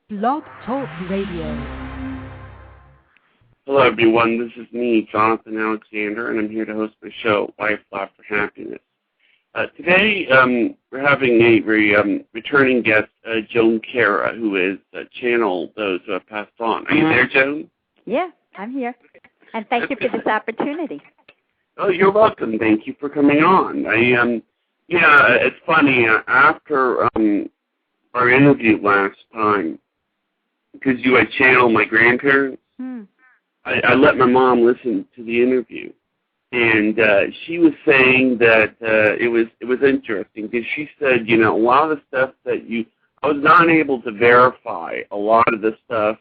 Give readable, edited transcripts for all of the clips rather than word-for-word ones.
Blog Talk Radio. Hello, everyone. This is me, Jonathan Alexander, and I'm here to host my show, Life, Laugh for Happiness. Today, we're having a returning guest, Joan Carra, who is channel those who have passed on. Are you there, Joan? Yeah, I'm here. And thank you for this opportunity. Oh, you're welcome. Thank you for coming on. It's funny. After our interview last time, because you had channeled my grandparents, I let my mom listen to the interview, and she was saying that it was interesting because she said, a lot of the stuff that I was not able to verify a lot of the stuff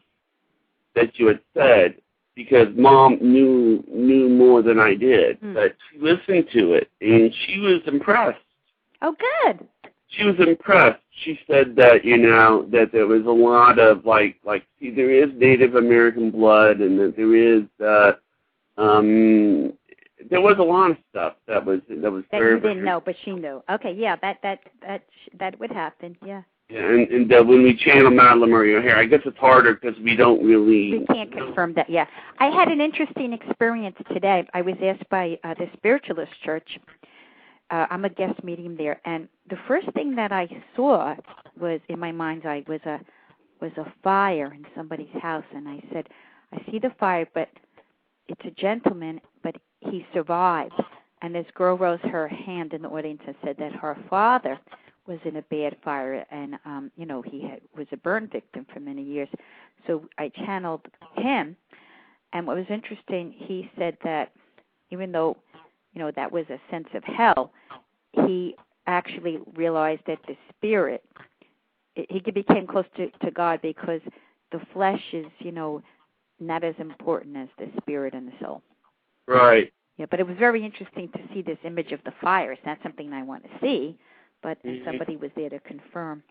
that you had said because Mom knew more than I did, but she listened to it and she was impressed. Oh, good. She was impressed. She said that, that there was a lot of, see, there is Native American blood and that there was a lot of stuff that was that very, you didn't know, but she knew. Okay, yeah, that would happen, yeah. Yeah, and when we channel Madeline Murray O'Hare, I guess it's harder because we can't confirm that, yeah. I had an interesting experience today. I was asked by the Spiritualist Church. I'm a guest medium there, and the first thing that I saw was, in my mind's eye, was a fire in somebody's house, and I said, I see the fire, but it's a gentleman, but he survived. And this girl rose her hand in the audience and said that her father was in a bad fire, and he was a burn victim for many years. So I channeled him, and what was interesting, he said that even though that was a sense of hell, he actually realized that the spirit, he became close to God because the flesh is, not as important as the spirit and the soul. Right. Yeah, but it was very interesting to see this image of the fire. It's not something I want to see, but somebody was there to confirm.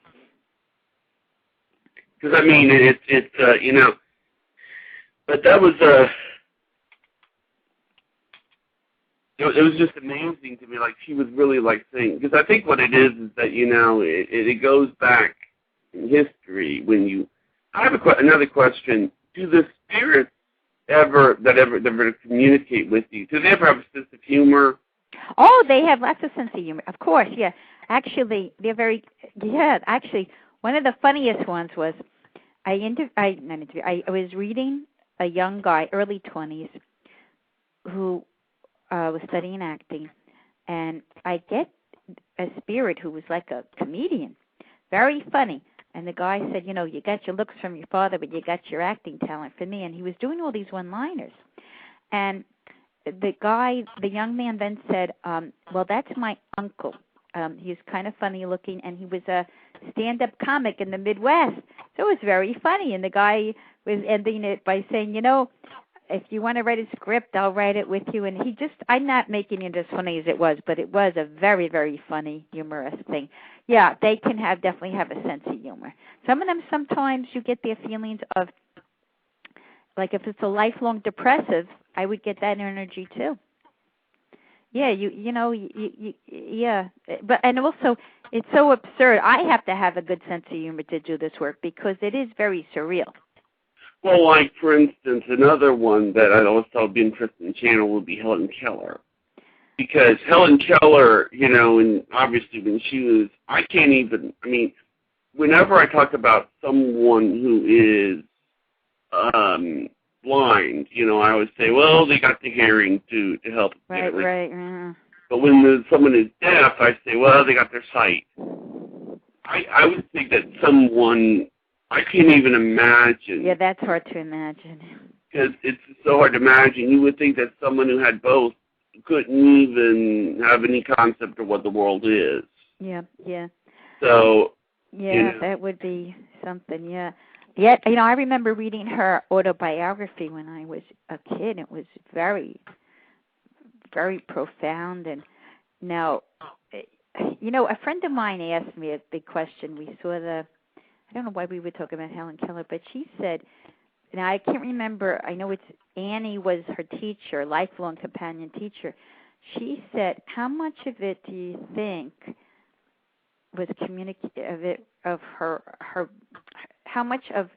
Because, it's but that was it was just amazing to me. Like, she was really, saying, because I think what it is that, it goes back in history when I have another question. Do the spirits ever communicate with you? Do they ever have a sense of humor? Oh, they have lots of sense of humor. Of course, yeah. Actually, one of the funniest ones was I was reading a young guy, early 20s, who was studying acting, and I get a spirit who was like a comedian, very funny. And the guy said, you got your looks from your father, but you got your acting talent from me. And he was doing all these one-liners. And the young man then said, well, that's my uncle. He's kind of funny looking, and he was a stand-up comic in the Midwest. So it was very funny. And the guy was ending it by saying, if you want to write a script, I'll write it with you. And I'm not making it as funny as it was, but it was a very, very funny, humorous thing. Yeah, they can definitely have a sense of humor. Some of them, sometimes you get their feelings of, like if it's a lifelong depressive, I would get that energy too. Yeah, yeah. But and also, it's so absurd. I have to have a good sense of humor to do this work because it is very surreal. Well, like, for instance, another one that I always thought would be interesting in channel would be Helen Keller. Because Helen Keller, and obviously when she was, whenever I talk about someone who is blind, I always say, well, they got the hearing to help. Right. But when someone is deaf, I say, well, they got their sight. I would think that someone, I can't even imagine. Yeah, that's hard to imagine. Because it's so hard to imagine. You would think that someone who had both couldn't even have any concept of what the world is. Yeah. So. Yeah, that would be something, yeah. Yet, I remember reading her autobiography when I was a kid. It was very, very profound. And now, a friend of mine asked me a big question. We saw I don't know why we were talking about Helen Keller, but she said, now I can't remember, I know it's Annie was her teacher, lifelong companion teacher. She said, how much of it do you think was of her how much of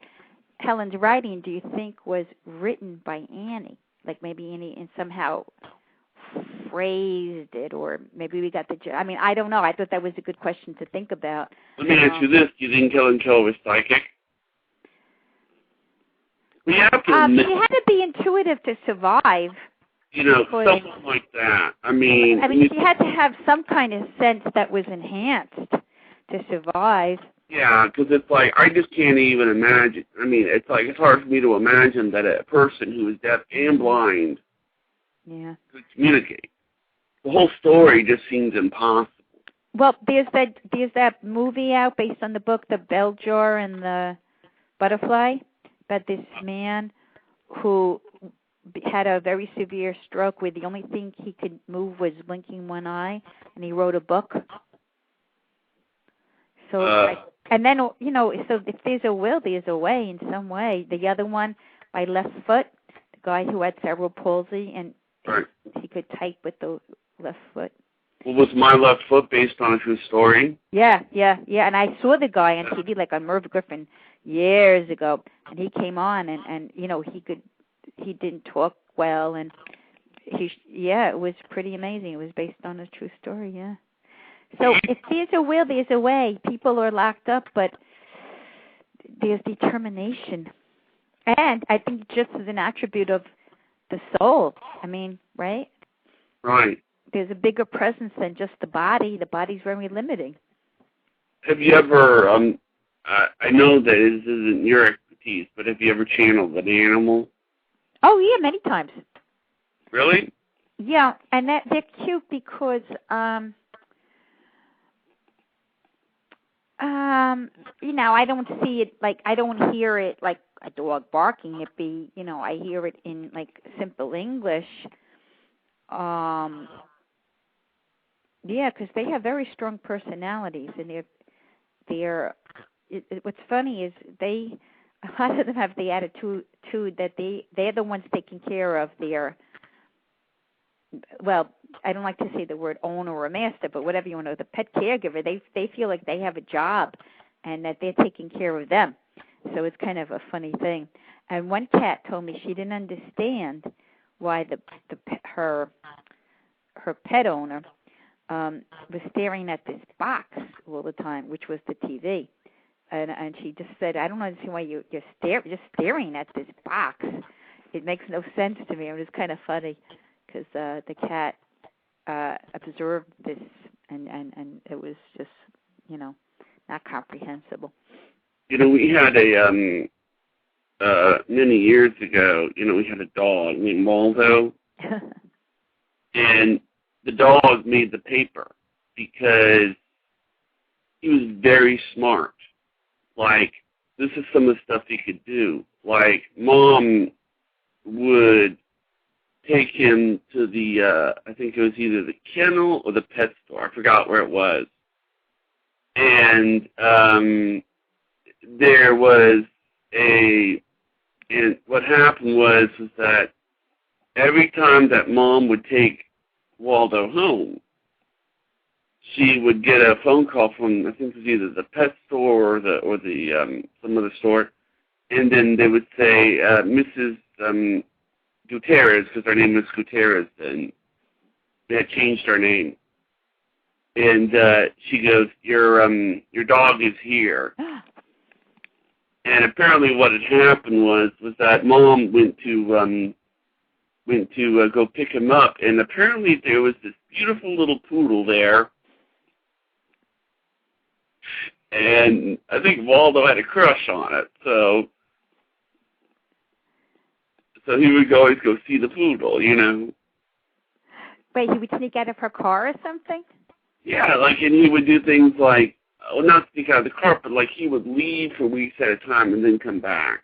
Helen's writing do you think was written by Annie? Like maybe Annie and somehow phrased it, or maybe we got the. I mean, I don't know. I thought that was a good question to think about. Let me ask you this: do you think Helen Keller was psychic? We have to admit, she had to be intuitive to survive. You know, something like that. I mean, she had to have some kind of sense that was enhanced to survive. Yeah, because it's like, I just can't even imagine. I mean, it's like, it's hard for me to imagine that a person who is deaf and blind could communicate. The whole story just seems impossible. Well, there's that movie out based on the book, The Bell Jar and the Butterfly, about this man who had a very severe stroke where the only thing he could move was blinking one eye, and he wrote a book. So, and then, you know, so if there's a will, there's a way in some way. The other one, my left foot, the guy who had cerebral palsy, and he could type with the left foot. Well, was my left foot based on a true story? Yeah. And I saw the guy on TV, like on Merv Griffin, years ago, and he came on, and you know, he didn't talk well, and it was pretty amazing. It was based on a true story, yeah. So if there's a will, there's a way. People are locked up, but there's determination. And I think just as an attribute of the soul, I mean, right? Right. There's a bigger presence than just the body. The body's very limiting. Have you ever, I know that this isn't your expertise, but have you ever channeled an animal? Oh, yeah, many times. Really? Yeah, and they're cute because, you know, I don't see it, like, I don't hear it like a dog barking. You know, I hear it in, like, simple English. Yeah, because they have very strong personalities, and what's funny is a lot of them have the attitude that they're the ones taking care of their, well, I don't like to say the word owner or master, but whatever you want to know, the pet caregiver, they feel like they have a job and that they're taking care of them. So it's kind of a funny thing. And one cat told me she didn't understand why her pet owner was staring at this box all the time, which was the TV. And she just said, I don't understand why you're just staring at this box. It makes no sense to me. It was kind of funny because the cat observed this, and it was just, you know, not comprehensible. You know, we had many years ago, you know, we had a dog named Waldo, and the dog made the paper because he was very smart. Like, this is some of the stuff he could do. Like, Mom would take him to the, I think it was either the kennel or the pet store. I forgot where it was. And there was and what happened was that every time that Mom would take Waldo home, she would get a phone call from, I think it was either the pet store or the some other store, and then they would say, Mrs. Gutierrez, because her name was Gutierrez, and they had changed her name. And she goes, your dog is here. And apparently, what had happened was that Mom went to go pick him up, and apparently there was this beautiful little poodle there. And I think Waldo had a crush on it, so he would always go see the poodle, you know. Wait, he would sneak out of her car or something? Yeah, like, and he would do things like, well, not sneak out of the car, but like he would leave for weeks at a time and then come back.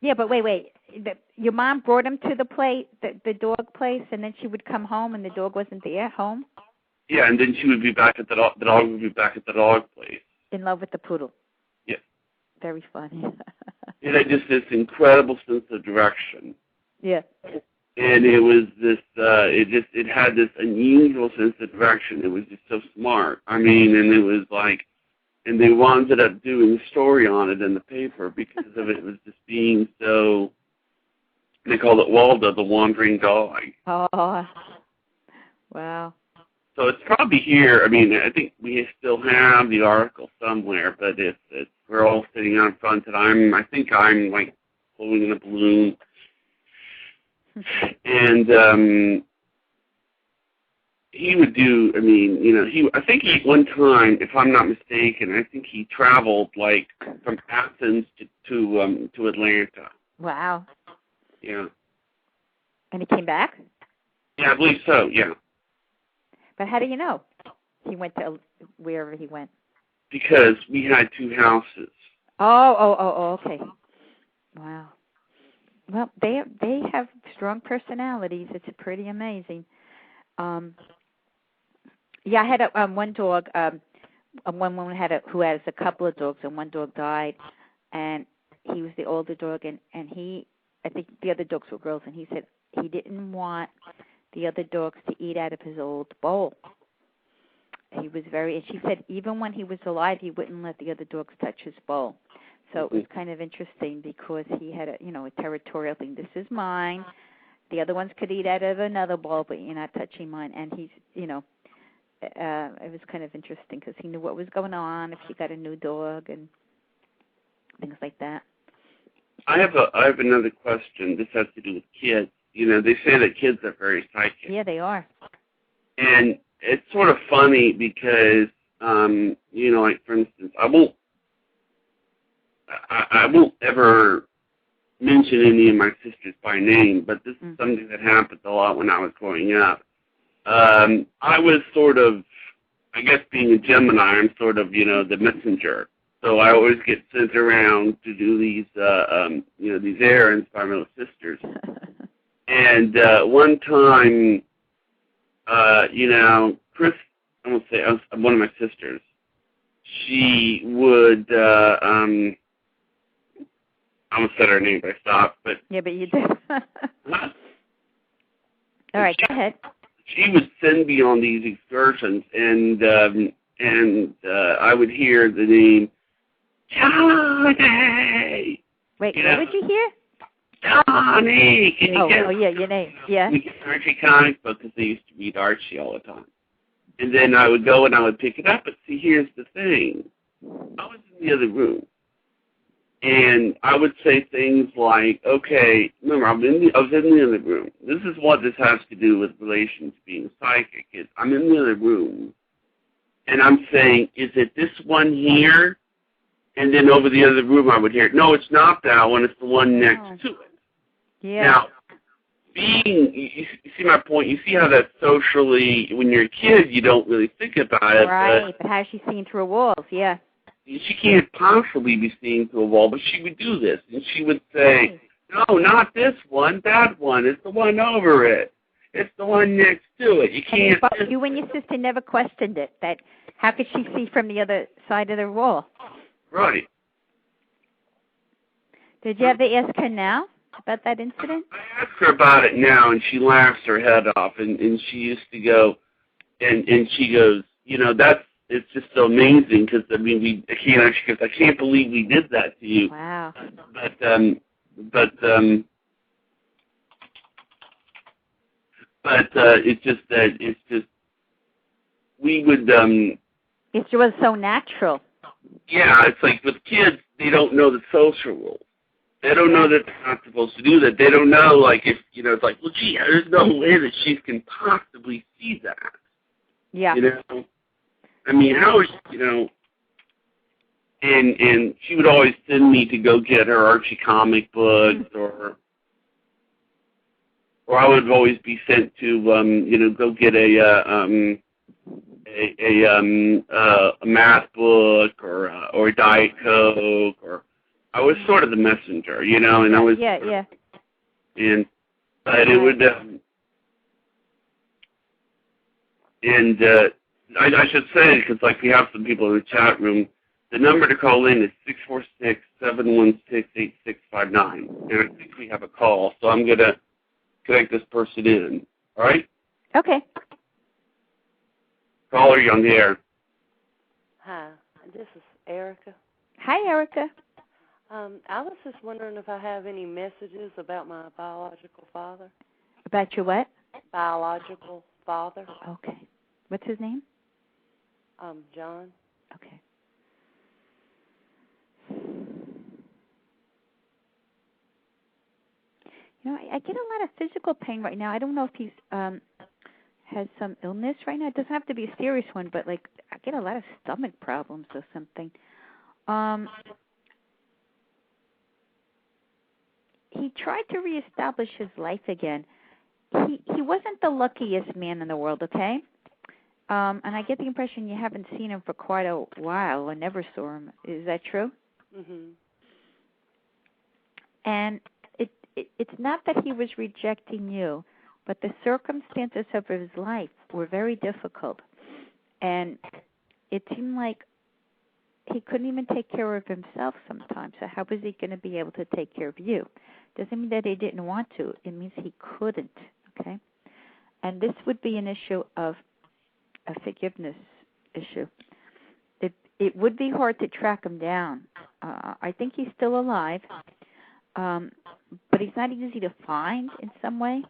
Yeah, but wait. Your mom brought him to the dog place, and then she would come home and the dog wasn't there at home? Yeah, and then she would be back at the dog would be back at the dog place. In love with the poodle. Yes. Very funny. It had just this incredible sense of direction. Yeah. And it was this, it had this unusual sense of direction. It was just so smart. I mean, and it was like, and they wound up doing a story on it in the paper because of it was just being so. They called it Waldo, the wandering dog. Oh, wow. So it's probably here. I mean, I think we still have the article somewhere, but we're all sitting out front, and I think I'm like floating in a balloon, and he would do. I mean, you know, I think one time, if I'm not mistaken, I think he traveled like from Athens to Atlanta. Wow. Yeah. And he came back? Yeah, I believe so. Yeah. But how do you know he went to wherever he went? Because we had two houses. Oh, okay. Wow. Well, they have strong personalities. It's pretty amazing. Yeah, I had one dog. One woman who has a couple of dogs, and one dog died, and he was the older dog, and I think the other dogs were girls, and he said he didn't want the other dogs to eat out of his old bowl. He was and she said even when he was alive, he wouldn't let the other dogs touch his bowl. So it was kind of interesting because he had a territorial thing. This is mine. The other ones could eat out of another bowl, but you're not touching mine. And he's, it was kind of interesting because he knew what was going on if she got a new dog and things like that. I have another question. This has to do with kids. You know, they say that kids are very psychic. Yeah, they are. And it's sort of funny because, like for instance, I won't ever mention any of my sisters by name, but this is something that happened a lot when I was growing up. I was sort of, I guess being a Gemini, I'm sort of, the messenger. So I always get sent around to do these, these errands by my little sisters. And one time, Chris, I won't say, one of my sisters, she would, I almost said her name, but I stopped. But yeah, but you did. All right, go ahead. She would send me on these excursions, and I would hear the name, Johnny! Wait, what did you hear? Johnny! Can you get yeah, your name. Yeah. Archie comic book, because they used to read Archie all the time. And then I would go and I would pick it up, but see, here's the thing. I was in the other room, and I would say things like, okay, remember, I was in the other room. This is what this has to do with relations being psychic. Is I'm in the other room, and I'm saying, is it this one here? And then over the other room I would hear, no, it's not that one, it's the one next to it. Yeah. Now, you see my point? You see how that socially, when you're a kid, you don't really think about it. Right, but how's she seeing through walls? Yeah. She can't possibly be seeing through a wall, but she would do this. And she would say, no, not this one, that one. It's the one over it. It's the one next to it. You can't. But you and your sister never questioned it. That how could she see from the other side of the wall? Right. Did you ever ask her now about that incident? I asked her about it now, and she laughs her head off. And she used to go, and she goes, it's just so amazing because I can't believe we did that to you. Wow. But it's just we would. It was so natural. Yeah, it's like with kids, they don't know the social rules. They don't know that they're not supposed to do that. They don't know, like, if, it's like, well, gee, there's no way that she can possibly see that. Yeah. I mean, how is, and she would always send me to go get her Archie comic books, or I would always be sent to, go get a math book or a Diet Coke, or I was sort of the messenger, and I was but it would I should say, because like we have some people in the chat room, the number to call in is 646-716-8659, and I think we have a call, so I'm gonna connect this person in. All right? Okay. Caller, you're on the air. Hi, this is Erica. Hi, Erica. I was just wondering if I have any messages about my biological father. About your what? Biological father. Okay. What's his name? John. Okay. You know, I get a lot of physical pain right now. I don't know if he's has some illness right now. It doesn't have to be a serious one, but like I get a lot of stomach problems or something. He tried to reestablish his life again. He wasn't the luckiest man in the world, okay? And I get the impression you haven't seen him for quite a while or never saw him. Is that true? Mhm. And it's not that he was rejecting you, but the circumstances of his life were very difficult. And it seemed like he couldn't even take care of himself sometimes. So how was he going to be able to take care of you? Doesn't mean that he didn't want to. It means he couldn't, okay? And this would be an issue of a forgiveness issue. It would be hard to track him down. I think he's still alive, but he's not easy to find in some way.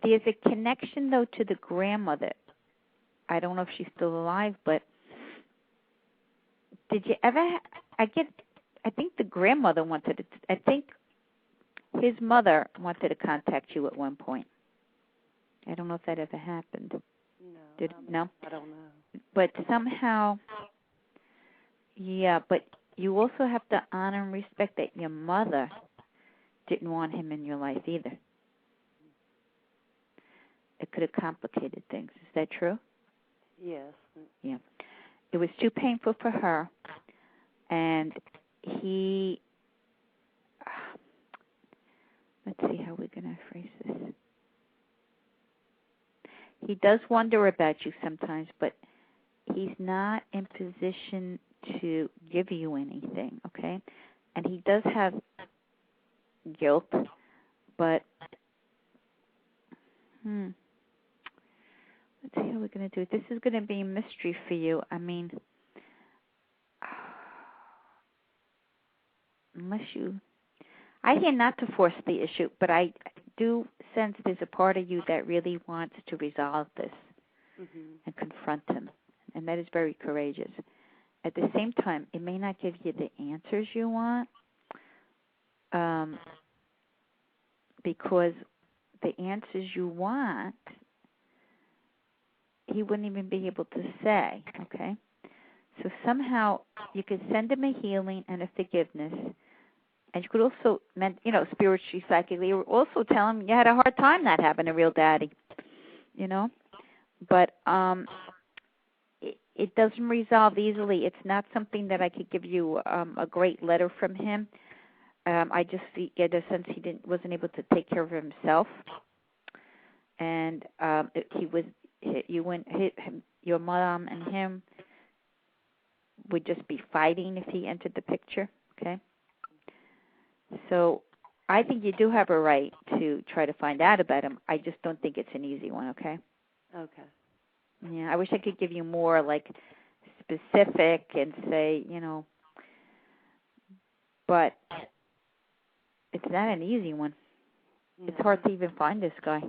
There's a connection, though, to the grandmother. I don't know if she's still alive, but did you ever? I think the grandmother wanted to. I think his mother wanted to contact you at one point. I don't know if that ever happened. No. No? I don't know. But somehow, yeah. But you also have to honor and respect that your mother didn't want him in your life either. It could have complicated things. Is that true? Yes. Yeah. It was too painful for her, and he, let's see how we're going to phrase this. He does wonder about you sometimes, but he's not in position to give you anything, okay? And he does have guilt, but let's see how we're going to do it. This is going to be a mystery for you. I mean, unless you... I hear not to force the issue, but I do sense there's a part of you that really wants to resolve this and confront him, and that is very courageous. At the same time, it may not give you the answers you want, because the answers you want, he wouldn't even be able to say, okay? So somehow you could send him a healing and a forgiveness, and you could also, spiritually, psychically, also tell him you had a hard time not having a real daddy, But it doesn't resolve easily. It's not something that I could give you a great letter from him. I just get a sense he wasn't able to take care of himself, and your mom and him would just be fighting if he entered the picture. Okay. So I think you do have a right to try to find out about him. I just don't think it's an easy one, okay? Okay. Yeah, I wish I could give you more, specific and say, but it's not an easy one. No. It's hard to even find this guy.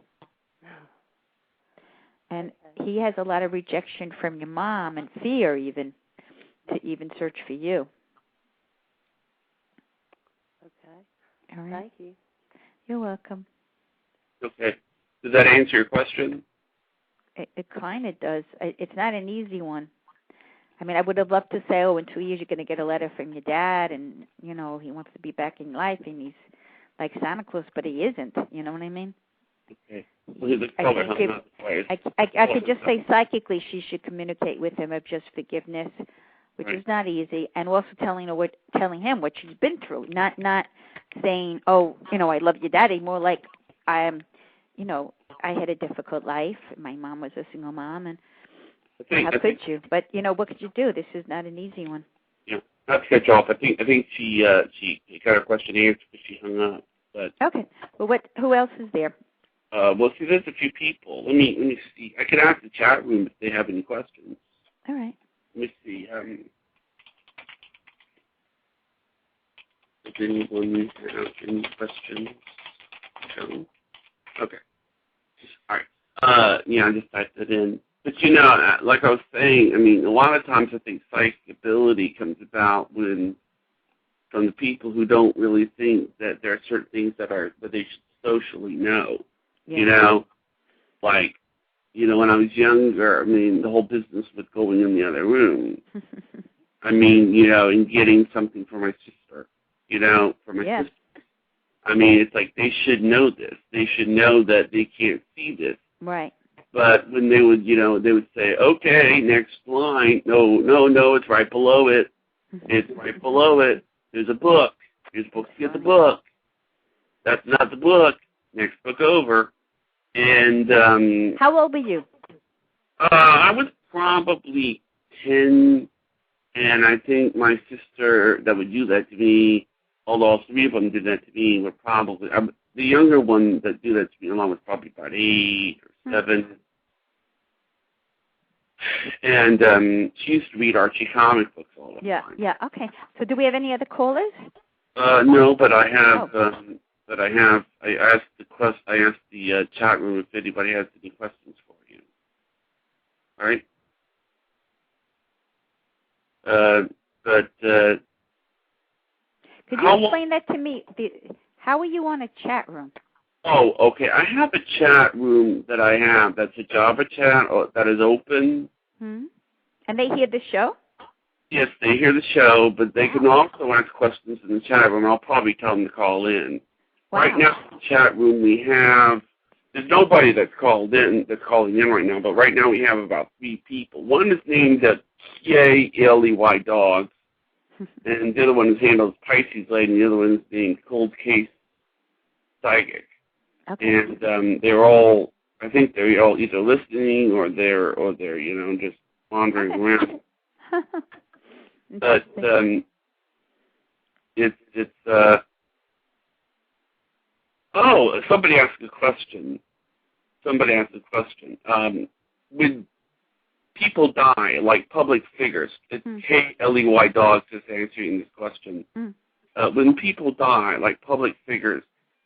And he has a lot of rejection from your mom and fear even to even search for you. Okay. All right. Thank you. You're welcome. Okay. Does that answer your question? It kind of does. It's not an easy one. I mean, I would have loved to say, in 2 years you're going to get a letter from your dad, and, he wants to be back in life, and he's like Santa Claus, but he isn't. You know what I mean? Okay. Well, I could just say psychically she should communicate with him of just forgiveness, which is not easy, and also telling him what she's been through, not saying, I love your daddy, more like I am, I had a difficult life. My mom was a single mom, and how could you? But what could you do? This is not an easy one. Yeah, not to cut you off. I think she got her question answered, but she hung up. But okay. Well, who else is there? Well, see, there's a few people. Let me see. I could ask the chat room if they have any questions. All right. Let me see. Does anyone have any questions? No? Okay. All right. Yeah, I just typed it in. But, like I was saying, I mean, a lot of times I think psychic ability comes about from the people who don't really think that there are certain things that they should socially know. Yeah. Like, when I was younger, I mean, the whole business with going in the other room. I mean, and getting something for my sister, for my sister. I mean, it's like they should know this. They should know that they can't see this. Right. But when they would, they would say, okay, next line. No, it's right below it. It's right below it. There's a book. You're supposed to get the book. That's not the book. Next book over. And how old were you? I was probably 10, and I think my sister that would do that to me, although all three of them did that to me, were probably the younger one that do that to me along was probably about 8 or 7. And she used to read Archie comic books all the time. Yeah. Okay. So, do we have any other callers? No, but I have. I asked the chat room if anybody has any questions for you. All right. But could you explain that to me? How are you on a chat room? Oh, okay. I have a chat room that I have. That's a Java chat that is open. Hmm. And they hear the show? Yes, they hear the show, but they can also ask questions in the chat room. I'll probably tell them to call in. Wow. Right now, in the chat room, there's nobody that's calling in right now, but right now we have about 3 people. One is named P-A-L-E-Y Dogs, and the other one is handled Pisces Lady, and the other one is named Cold Case Psychic. Okay. And they're all either listening or they're just wandering around. But somebody asked a question. When people die, like public figures, it's K-L-E-Y Dogs is answering this question. When people die, like public figures,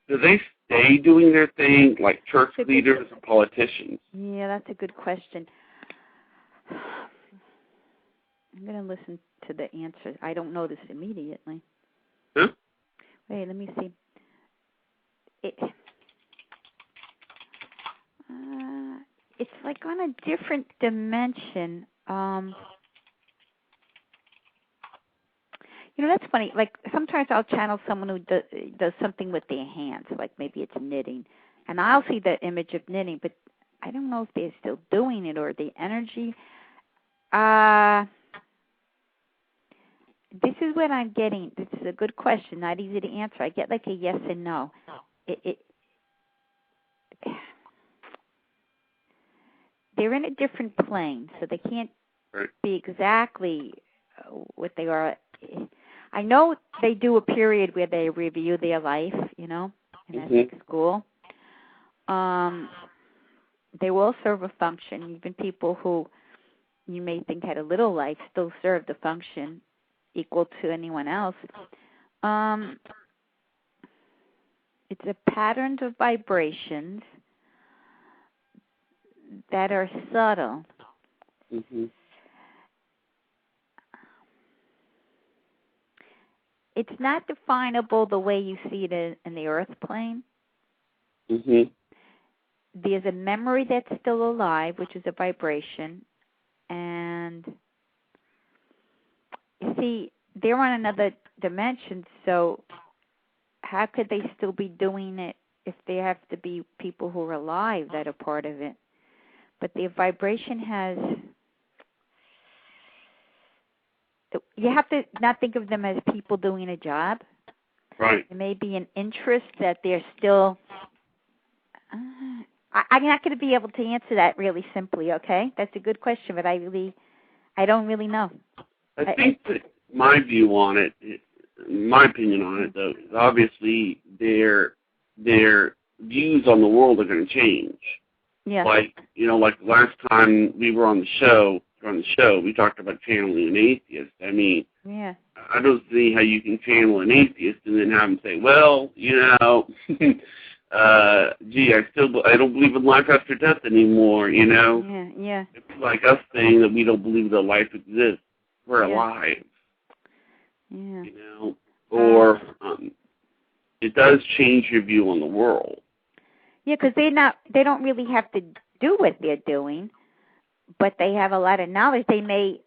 do they stay doing their thing like church leaders or politicians? Yeah, that's a good question. I'm going to listen to the answer. I don't know this immediately. Huh? Wait, let me see. It's like on a different dimension. That's funny. Like sometimes I'll channel someone who does something with their hands, like maybe it's knitting, and I'll see the image of knitting, but I don't know if they're still doing it or the energy. This is what I'm getting. This is a good question, not easy to answer. I get like a yes and no. They're in a different plane, so they can't be exactly what they are. I know they do a period where they review their life, and that's like school. They will serve a function. Even people who you may think had a little life still serve the function equal to anyone else. It's a pattern of vibrations that are subtle. It's not definable the way you see it in the earth plane. There's a memory that's still alive, which is a vibration. And you see, they're on another dimension, so how could they still be doing it if they have to be people who are alive that are part of it? But their vibration has... You have to not think of them as people doing a job. Right. There may be an interest that they're still... I'm not going to be able to answer that really simply, okay? That's a good question, but I don't really know. I think that my view on it, my opinion on it, though, is obviously they're views on the world are going to change. Yeah. Like, like last time we were on the show, we talked about channeling an atheist. I mean, yeah. I don't see how you can channel an atheist and then have him say, well, gee, I don't believe in life after death anymore, Yeah, yeah. It's like us saying that we don't believe that life exists. We're Yeah. alive. Yeah. Or it does change your view on the world. Yeah, because they don't really have to do what they're doing, but they have a lot of knowledge. They may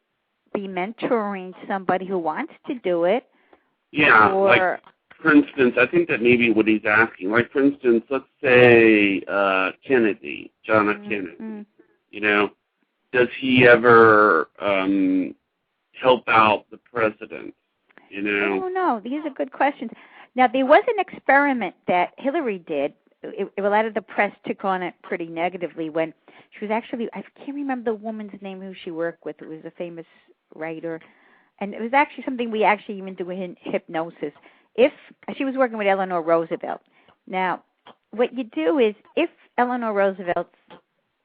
be mentoring somebody who wants to do it. Yeah, or, like, for instance, I think that maybe what he's asking, like, for instance, let's say Kennedy, John F. Kennedy, does he ever help out the president, I don't know. These are good questions. Now, there was an experiment that Hillary did. A lot of the press took on it pretty negatively when she was actually, I can't remember the woman's name who she worked with. It was a famous writer. And it was actually something we actually even do in hypnosis. If she was working with Eleanor Roosevelt. Now, what you do is if Eleanor Roosevelt,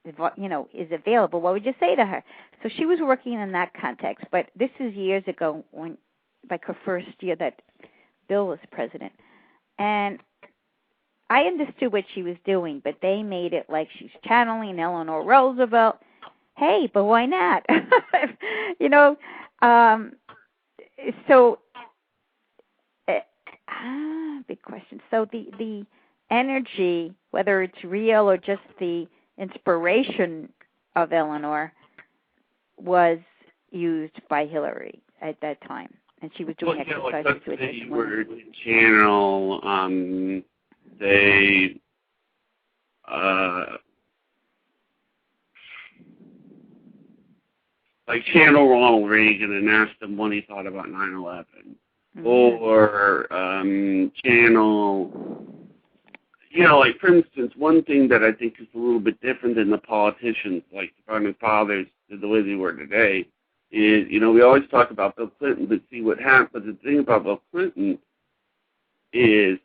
is available, what would you say to her? So she was working in that context. But this is years ago, when, like her first year that Bill was president. And I understood what she was doing, but they made it like she's channeling Eleanor Roosevelt. Hey, but why not? So, big question. So the energy, whether it's real or just the inspiration of Eleanor, was used by Hillary at that time, and she was doing exercises like with let's say this you were woman. to channel, like channel Ronald Reagan and ask him what he thought about 9/11, or channel, like for instance, one thing that I think is a little bit different than the politicians, like the founding fathers, the way they were today, is we always talk about Bill Clinton, but see what happened. But the thing about Bill Clinton is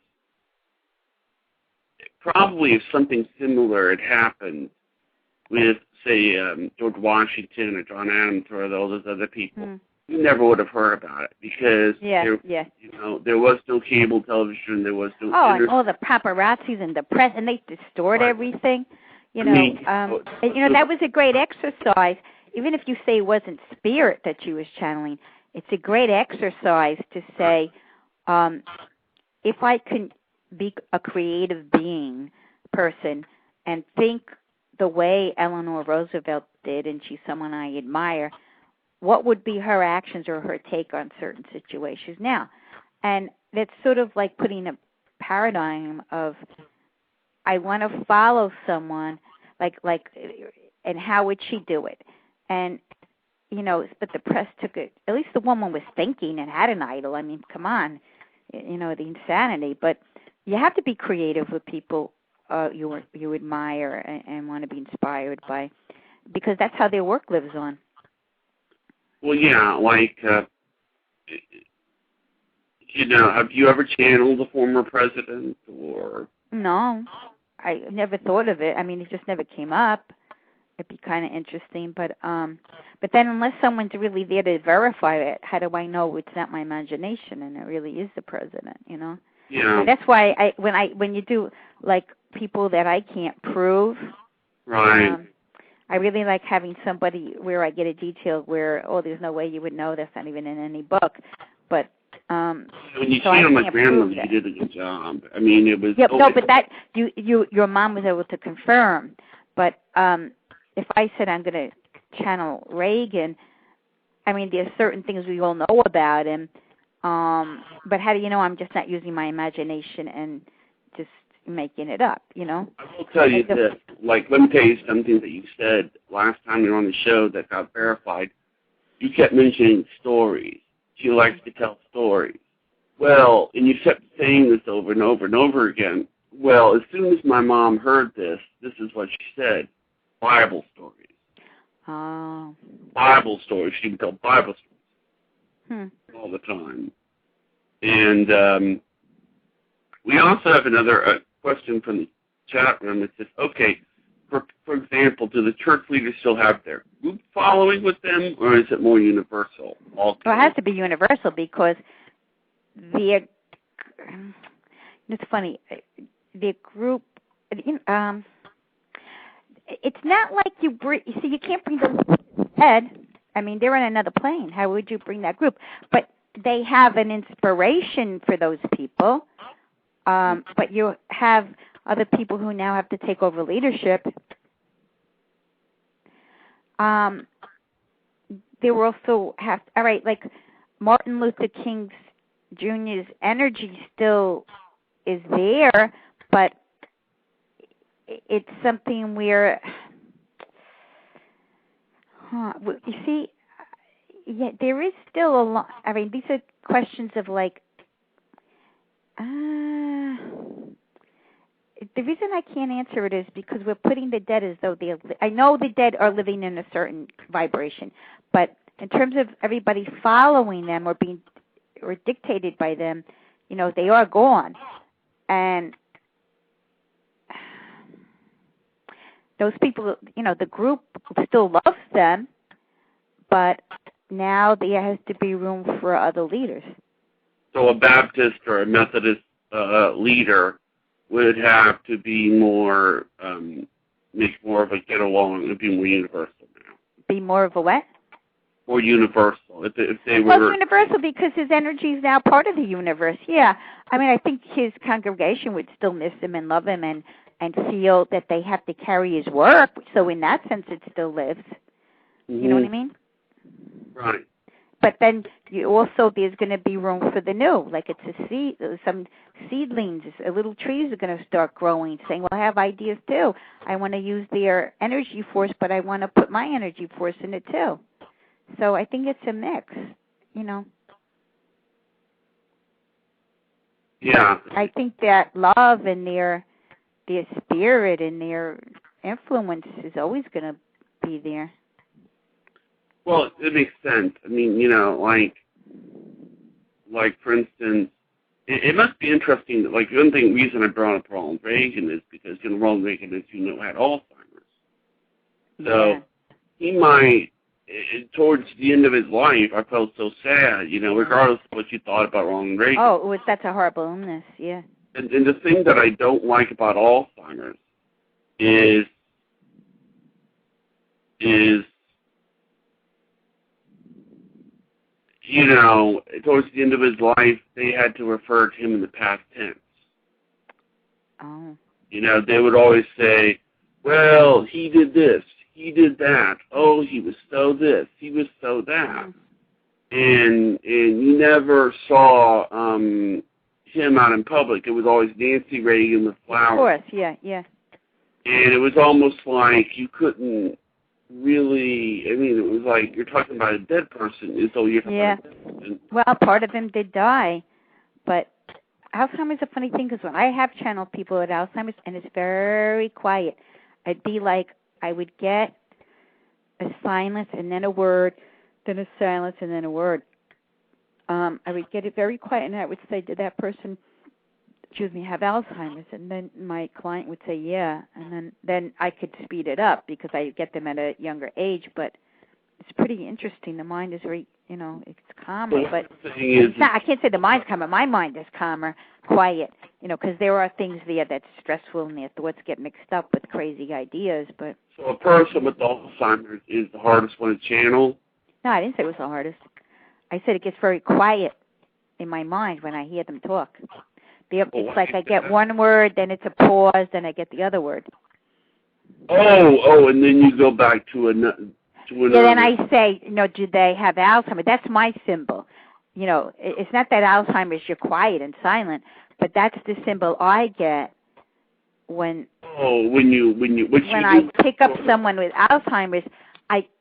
probably if something similar had happened with, say, George Washington or John Adams or those other people, you never would have heard about it because there was no cable television, there was no and all the paparazzis and the press, and they distort everything. That was a great exercise. Even if you say it wasn't spirit that she was channeling, it's a great exercise to say, if I can be a creative person and think the way Eleanor Roosevelt did, and she's someone I admire, what would be her actions or her take on certain situations now? And that's sort of like putting a paradigm of, I want to follow someone, and how would she do it? And, but the press took it, at least the woman was thinking and had an idol. I mean, come on, the insanity. But you have to be creative with people you admire and want to be inspired by, because that's how their work lives on. Well, yeah, like, have you ever channeled a former president or? No, I never thought of it. I mean, it just never came up. It'd be kind of interesting, but then unless someone's really there to verify it, how do I know it's not my imagination and it really is the president? Yeah. And that's why when you do like people that I can't prove, right. I really like having somebody where I get a detail where, there's no way you would know, that's not even in any book. But when you channeled my grandmother, you did a good job. I mean, it was. Yeah, no, but that your mom was able to confirm. But if I said I'm going to channel Reagan, I mean, there's certain things we all know about him. But how do you know I'm just not using my imagination and just making it up, I will tell you this. Like, let me tell you something that you said last time you were on the show that got verified. You kept mentioning stories. She likes to tell stories. Well, and you kept saying this over and over and over again. Well, as soon as my mom heard this is what she said. Bible stories. Oh. Bible stories. She would tell Bible stories all the time. And we also have another question from chat room. It's just, okay, for example, do the church leaders still have their group following with them, or is it more universal? Well, it has to be universal because it's funny, the group, it's not like you see, you can't bring them head. I mean, they're on another plane. How would you bring that group? But they have an inspiration for those people. But you have other people who now have to take over leadership. They will also have, all right, like Martin Luther King Jr.'s energy still is there, but it's something where, you see, yeah, there is still a lot. I mean, these are questions of like, the reason I can't answer it is because we're putting the dead as though I know the dead are living in a certain vibration, but in terms of everybody following them or being or dictated by them, they are gone. And those people, the group still loves them, but now there has to be room for other leaders. So a Baptist or a Methodist leader would have to be more, make more of a get along and be more universal now. Be more of a what? More universal. If they were. Well, universal because his energy is now part of the universe. Yeah. I mean, I think his congregation would still miss him and love him and feel that they have to carry his work. So in that sense, it still lives. Mm-hmm. You know what I mean? Right. But then there's going to be room for the new. Like it's a seed, some seedlings, little trees are going to start growing, saying, well, I have ideas too. I want to use their energy force, but I want to put my energy force in it too. So I think it's a mix, Yeah. But I think that love and their spirit and their influence is always going to be there. Well, it makes sense. I mean, like for instance, it must be interesting that, like, the one reason I brought up Ronald Reagan is because, Ronald Reagan, as you know, had Alzheimer's. So he might, towards the end of his life, I felt so sad, regardless of what you thought about Ronald Reagan. Oh, that's a horrible illness, yeah. And the thing that I don't like about Alzheimer's is towards the end of his life, they had to refer to him in the past tense. Oh. They would always say, well, he did this, he did that, oh, he was so this, he was so that. And you never saw him out in public. It was always Nancy Reagan with flowers. Of course, yeah. And it was almost like you couldn't really, it was like you're talking about a dead person, so you're talking about a dead person. Well, part of him did die, but Alzheimer's is a funny thing because when I have channeled people with Alzheimer's, and it's very quiet, I'd be like, I would get a silence and then a word, then a silence and then a word. I would get it very quiet, and I would say, did that person, have Alzheimer's? And then my client would say, yeah. And then I could speed it up because I get them at a younger age. But it's pretty interesting. The mind is very, it's calmer. But it's not, I can't say the mind's calmer. My mind is calmer, quiet, because there are things there that's stressful and their thoughts get mixed up with crazy ideas. But so a person with Alzheimer's is the hardest one to channel? No, I didn't say it was the hardest. I said it gets very quiet in my mind when I hear them talk. It's like I get one word, then it's a pause, then I get the other word. Oh, and then you go back to another. Yeah, then I say, do they have Alzheimer's? That's my symbol. It's not that Alzheimer's, you're quiet and silent, but that's the symbol I get when. Oh, when I pick up someone with Alzheimer's,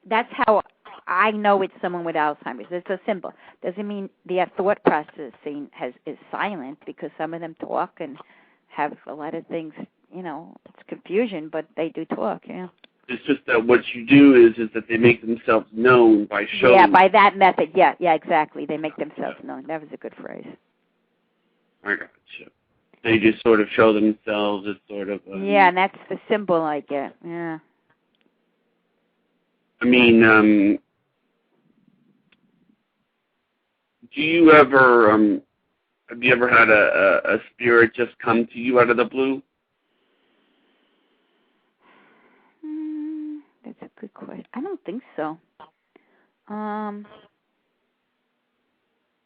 that's how I know it's someone with Alzheimer's. It's a symbol. Doesn't mean their thought processing is silent, because some of them talk and have a lot of things, it's confusion, but they do talk, yeah. It's just that what you do is that they make themselves known by showing. Yeah, by that method, yeah, exactly. They make themselves known. That was a good phrase. I got you. They just sort of show themselves as sort of... yeah, and that's the symbol I get, yeah. I mean, do you ever, have you ever had a spirit just come to you out of the blue? That's a good question. I don't think so.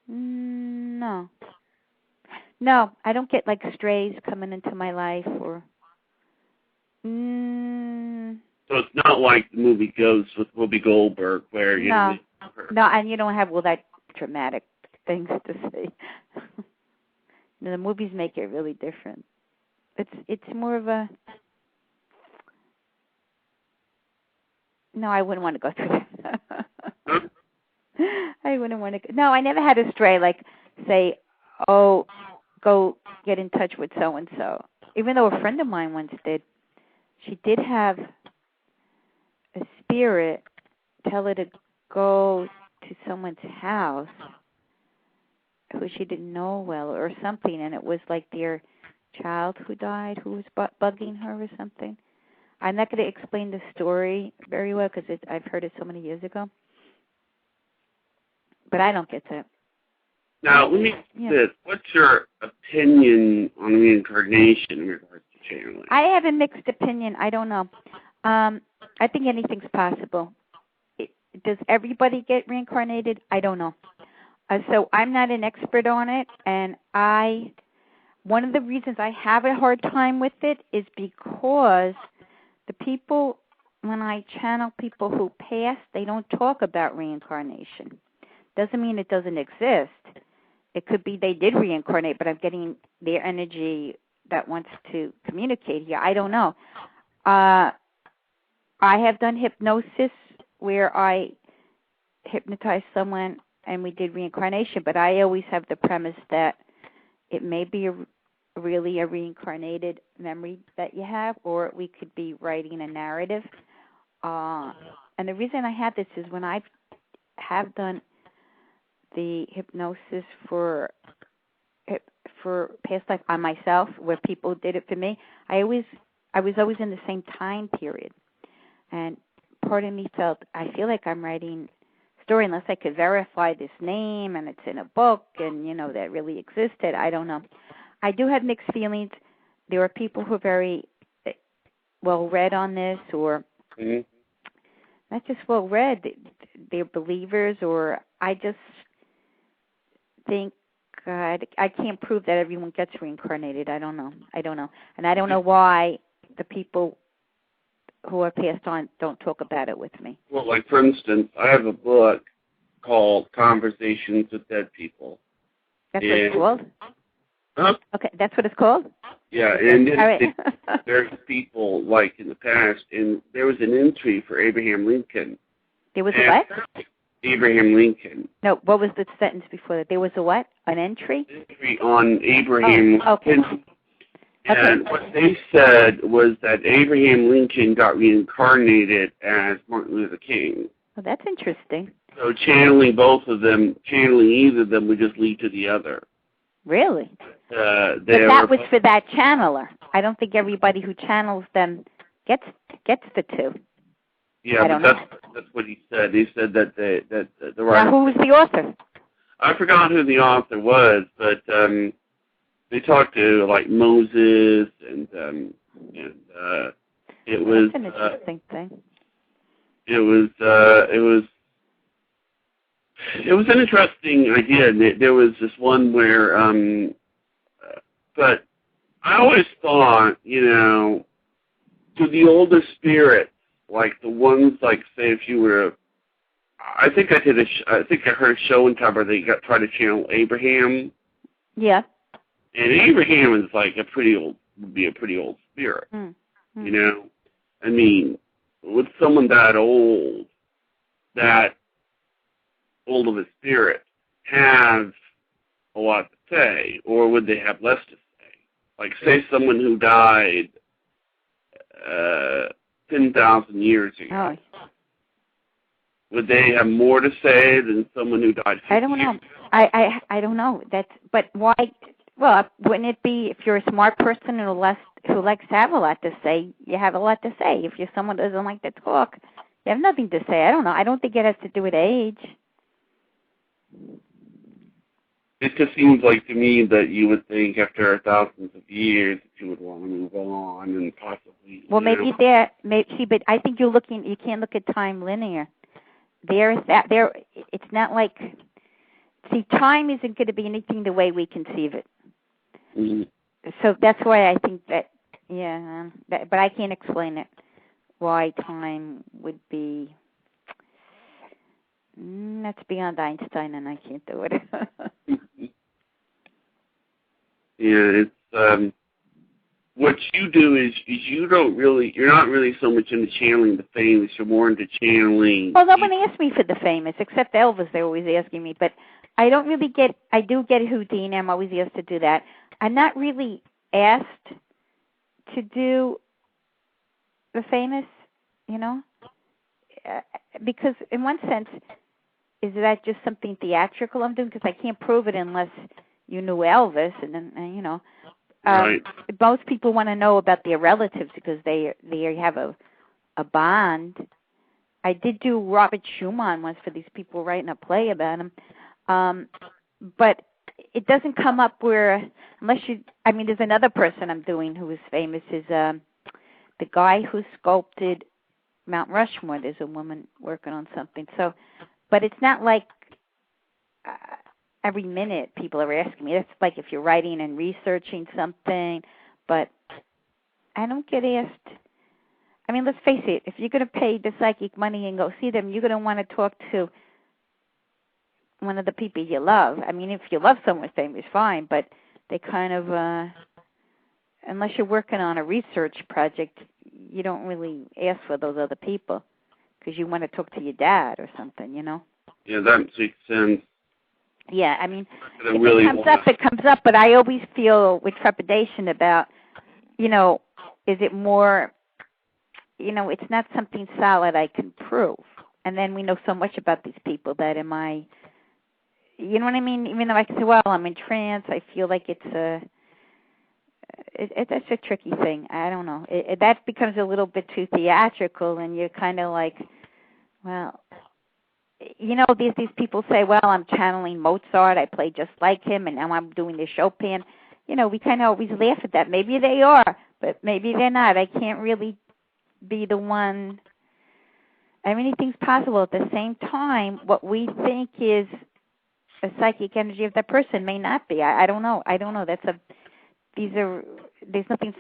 No. No, I don't get like strays coming into my life or... So it's not like the movie Ghost with Whoopi Goldberg where, you know... No, and you don't have all that dramatic things to say. You know, the movies make it really different. It's more of a... No, I wouldn't want to go through that. I wouldn't want to... No, I never had a stray, like, say, oh, go get in touch with so-and-so. Even though a friend of mine once did. She did have a spirit tell her to go to someone's house who she didn't know well or something, and it was like their child who died who was bugging her or something. I'm not going to explain the story very well because I've heard it so many years ago. But I don't get that. Now, let me ask this. What's your opinion on reincarnation in regards to channeling? I have a mixed opinion. I don't know. I think anything's possible. Does everybody get reincarnated? I don't know. So I'm not an expert on it, and one of the reasons I have a hard time with it is because the people, when I channel people who pass, they don't talk about reincarnation. Doesn't mean it doesn't exist. It could be they did reincarnate, but I'm getting their energy that wants to communicate here. I don't know. I have done hypnosis where I hypnotized someone and we did reincarnation, but I always have the premise that it may be really a reincarnated memory that you have, or we could be writing a narrative. And the reason I have this is when I have done the hypnosis for past life on myself, where people did it for me, I was always in the same time period, and part of me felt I feel like I'm writing a story unless I could verify this name and it's in a book and you know that really existed. I don't know. I do have mixed feelings. There are people who are very well read on this, or not just well read. They're believers, or I just think I can't prove that everyone gets reincarnated. I don't know. And I don't know why the people who are passed on don't talk about it with me. Well, like, for instance, I have a book called Conversations with Dead People. That's what it's called? Huh? Okay, that's what it's called? Yeah, and all right. there's people, like, in the past, and there was an entry for Abraham Lincoln. There was a what? Abraham Lincoln. No, what was the sentence before that? There was a what? An entry? Entry on Abraham Lincoln. Okay. And what they said was that Abraham Lincoln got reincarnated as Martin Luther King. Well, that's interesting. So channeling either of them would just lead to the other. Really? But that was for that channeler. I don't think everybody who channels them gets the two. Yeah, but that's what he said. He said that the writer. Now, who was the author? I forgot who the author was, but they talked to like Moses, and it was. That's an interesting thing. It was an interesting idea. There was this one where, but I always thought, to the older spirits, like the ones, like say, if you were, I think I heard a show and cover. They tried to channel Abraham. Yeah. And Abraham is like would be a pretty old spirit. I mean, with someone that old of a spirit, have a lot to say, or would they have less to say? Like, say someone who died 10,000 years ago. Oh. Would they have more to say than someone who died 50 I don't know. years ago? I don't know. But why? Well, wouldn't it be if you're a smart person who likes to have a lot to say, you have a lot to say. If you're someone who doesn't like to talk, you have nothing to say. I don't know. I don't think it has to do with age. It just seems like to me that you would think after thousands of years that you would want to move on and possibly. Well, maybe, but I think you can't look at time linear. It's not like, see, time isn't going to be anything the way we conceive it. Mm-hmm. So that's why I think that, but I can't explain it, why time would be, that's beyond Einstein, and I can't do it. Yeah, it's, what you do is you're not really so much into channeling the famous, you're more into channeling. Well, no one asks me for the famous, except Elvis, they're always asking me, but I do get Houdini, I'm always asked to do that. I'm not really asked to do the famous, because in one sense, is that just something theatrical I'm doing? Because I can't prove it unless you knew Elvis, and then, Right. Most people want to know about their relatives because they have a bond. I did do Robert Schumann once for these people writing a play about him. But it doesn't come up where, there's another person I'm doing who is famous, is the guy who sculpted Mount Rushmore. There's a woman working on something. So, but it's not like every minute people are asking me. That's like if you're writing and researching something, but I don't get asked. Let's face it, if you're going to pay the psychic money and go see them, you're going to want to talk to one of the people you love. If you love someone famous, fine, but they kind of, unless you're working on a research project, you don't really ask for those other people because you want to talk to your dad or something, Yeah, that makes sense. Yeah, It comes up, but I always feel with trepidation about, is it more, it's not something solid I can prove. And then we know so much about these people that you know what I mean? Even though I can say, well, I'm in trance, I feel like that's a tricky thing. I don't know. That becomes a little bit too theatrical, and you're kind of like, well, these people say, well, I'm channeling Mozart, I play just like him, and now I'm doing the Chopin. We kind of always laugh at that. Maybe they are, but maybe they're not. I can't really be the one. Anything's possible. At the same time, what we think is a psychic energy of that person may not be. I don't know. There's nothing,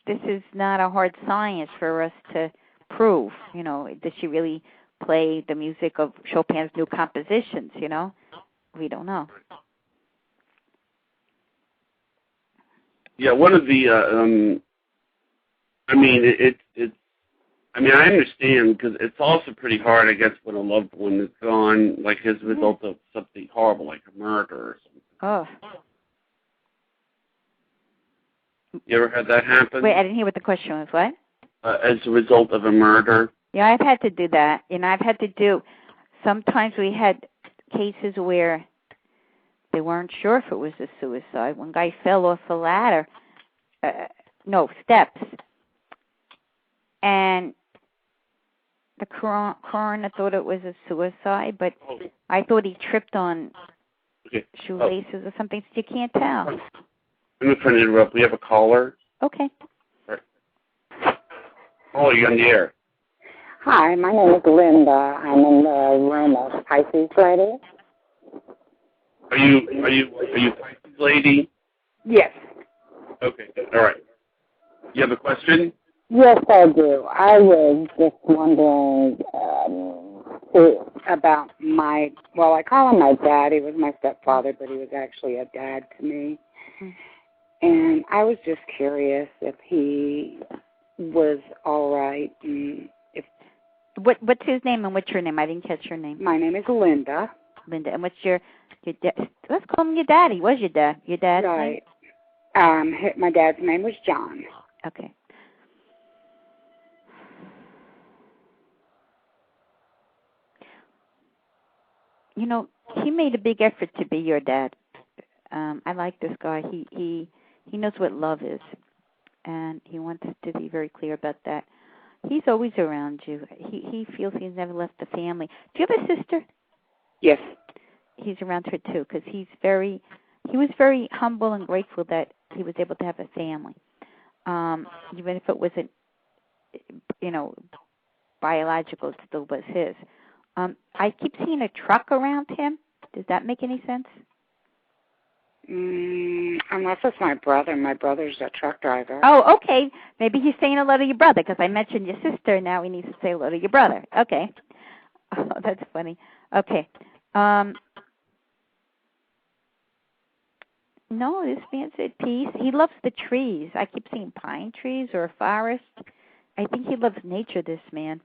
this is not a hard science for us to prove, does she really play the music of Chopin's new compositions, We don't know. Yeah, one of the, I understand because it's also pretty hard, I guess, when a loved one is gone, like as a result of something horrible, like a murder or something. Oh. You ever had that happen? Wait, I didn't hear what the question was. What? As a result of a murder? Yeah, I've had to do that. Sometimes we had cases where they weren't sure if it was a suicide. One guy fell off a ladder, steps, and the coroner thought it was a suicide, but I thought he tripped on shoelaces or something, so you can't tell. I'm trying to interrupt. We have a caller. Okay. Right. Oh, you're on the air. Hi, my name is Linda. I'm in the room of Pisces lady. Are you Pisces lady? Yes. Okay. All right. You have a question? Yes, I do. I was just wondering about I call him my dad. He was my stepfather, but he was actually a dad to me. And I was just curious if he was all right. What's his name and what's your name? I didn't catch your name. My name is Linda. Linda. And what's your dad? Let's call him your daddy. What's your dad? Your dad's right. name? My dad's name was John. Okay. He made a big effort to be your dad. I like this guy. He knows what love is, and he wants to be very clear about that. He's always around you. He feels he's never left the family. Do you have a sister? Yes. He's around her too, because he was very humble and grateful that he was able to have a family, even if it wasn't, biological. It still was his. I keep seeing a truck around him. Does that make any sense? Unless it's my brother. My brother's a truck driver. Oh, okay. Maybe he's saying hello to your brother, because I mentioned your sister. Now he needs to say hello to your brother. Okay. Oh, that's funny. Okay. No, this man said peace. He loves the trees. I keep seeing pine trees or a forest. I think he loves nature, this man.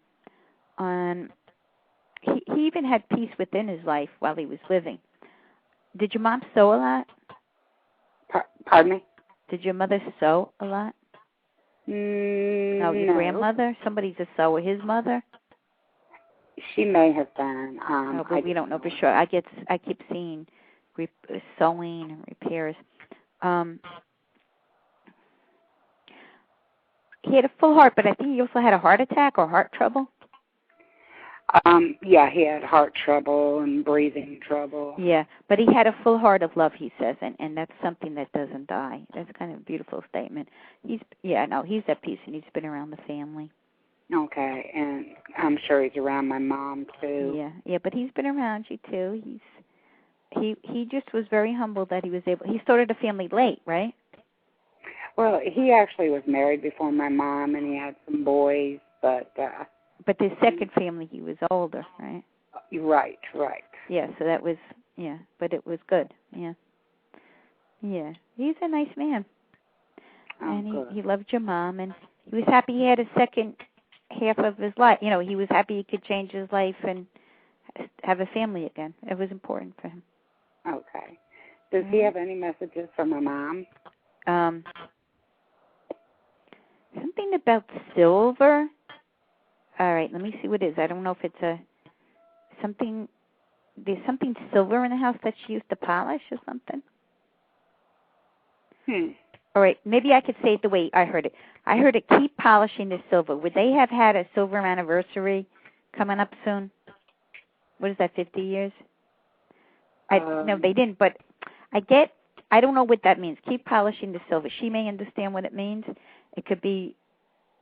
He even had peace within his life while he was living. Did your mom sew a lot? Pardon me? Did your mother sew a lot? No, your grandmother? Somebody's a sewer. His mother? She may have been. But we don't know for sure. I keep seeing sewing and repairs. He had a full heart, but I think he also had a heart attack or heart trouble. Yeah, he had heart trouble and breathing trouble. Yeah, but he had a full heart of love, he says, and that's something that doesn't die. That's kind of a beautiful statement. He's at peace, and he's been around the family. Okay, and I'm sure he's around my mom, too. Yeah, but he's been around you, too. He just was very humble that he was able. He started a family late, right? Well, he actually was married before my mom, and he had some boys, but his second family, he was older, right? Right. Yeah, so that was, but it was good, yeah. Yeah, he's a nice man. Oh, and he loved your mom, and he was happy he had a second half of his life. He was happy he could change his life and have a family again. It was important for him. Okay. Does he have any messages for my mom? Something about silver. All right, let me see what it is. I don't know if it's something. There's something silver in the house that she used to polish or something. All right, maybe I could say it the way I heard it. I heard it, keep polishing the silver. Would they have had a silver anniversary coming up soon? What is that, 50 years? No, they didn't, but I don't know what that means. Keep polishing the silver. She may understand what it means. It could be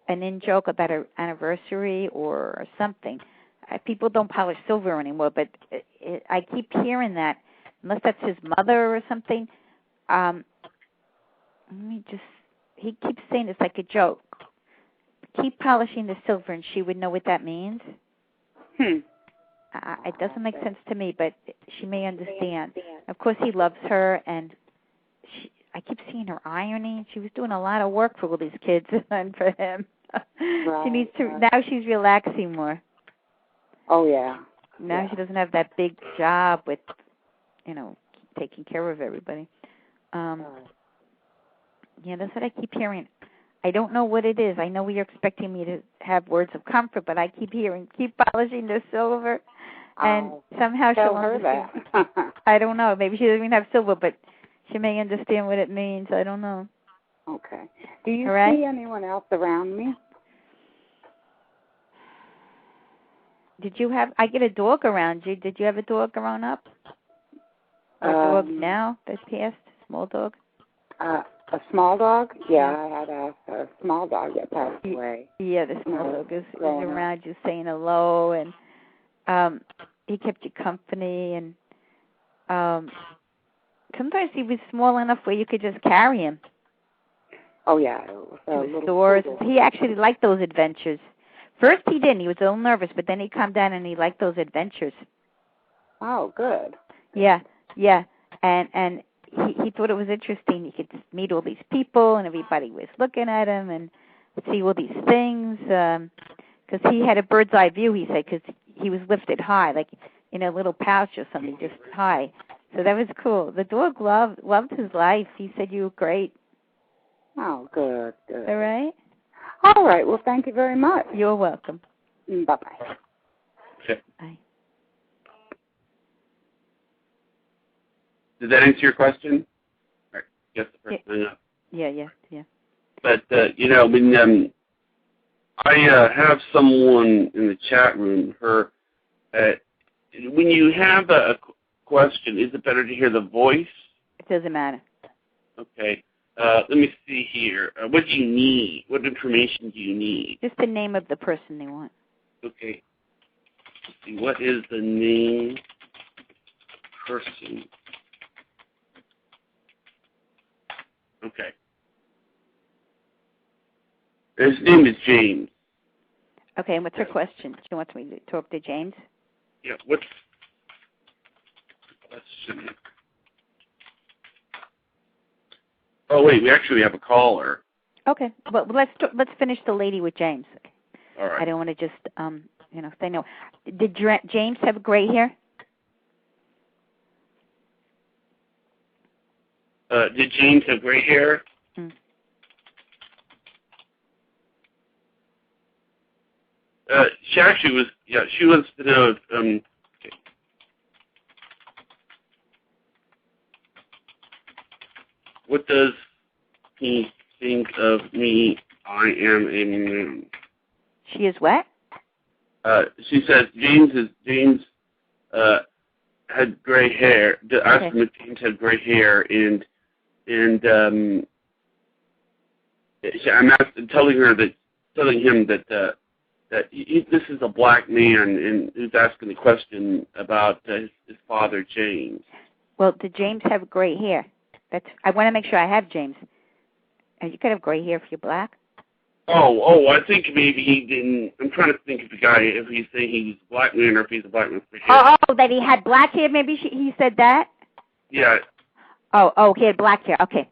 an in-joke about an anniversary or something. People don't polish silver anymore, but I keep hearing that, unless that's his mother or something. He keeps saying it's like a joke. Keep polishing the silver, and she would know what that means. It doesn't make sense to me, but she may understand. Of course, he loves her, and I keep seeing her ironing. She was doing a lot of work for all these kids and for him. She needs to. Now she's relaxing more. Oh, yeah. Now she doesn't have that big job with, taking care of everybody. Yeah, that's what I keep hearing. I don't know what it is. I know you're expecting me to have words of comfort, but I keep hearing, keep polishing the silver, and somehow she'll understand. That. I don't know. Maybe she doesn't even have silver, but she may understand what it means. I don't know. Okay. Do you right? see anyone else around me? I get a dog around you. Did you have a dog growing up? Or a dog now that passed? Small dog? A small dog? Yeah, I had a small dog that passed away. Yeah, the small dog is around you saying hello, and he kept you company, and sometimes he was small enough where you could just carry him. Oh, yeah. To stores. He actually liked those adventures. First he didn't. He was a little nervous, but then he calmed down and he liked those adventures. Oh, good. Yeah. And he thought it was interesting. He could meet all these people, and everybody was looking at him and see all these things. Because he had a bird's eye view, he said, because he was lifted high, like in a little pouch or something, just high. So that was cool. The dog loved his life. He said you were great. Oh, good. All right? All right. Well, thank you very much. You're welcome. Bye-bye. Okay. Bye. Did that answer your question? Yes, the person hung up. Yeah. But, when I have someone in the chat room, when you have a question, is it better to hear the voice? It doesn't matter. Okay. Let me see here. What do you need? What information do you need? Just the name of the person they want. Okay. Let's see. What is the name person? Okay. His name is James. Okay, and what's her question? She wants me to talk to James? Yeah, what's the question? Oh, wait, we actually have a caller. Okay, well, let's finish the lady with James. All right. I don't want to just, say no. Did James have gray hair? Did James have gray hair? Mm. She actually was, she wants to know if, okay. What does he think of me? I am a man. She is what? She says James had gray hair. Asked him if James had gray hair, and I'm telling him that this is a black man, and who's asking the question about his father, James. Well, did James have gray hair? I want to make sure I have James. You could have gray hair if you're black. Oh, I think maybe he didn't. I'm trying to think of the guy, if he's saying he's a black man or if he's a black man for hair. Oh, that he had black hair? Maybe he said that? Yeah. Oh, he had black hair. Okay.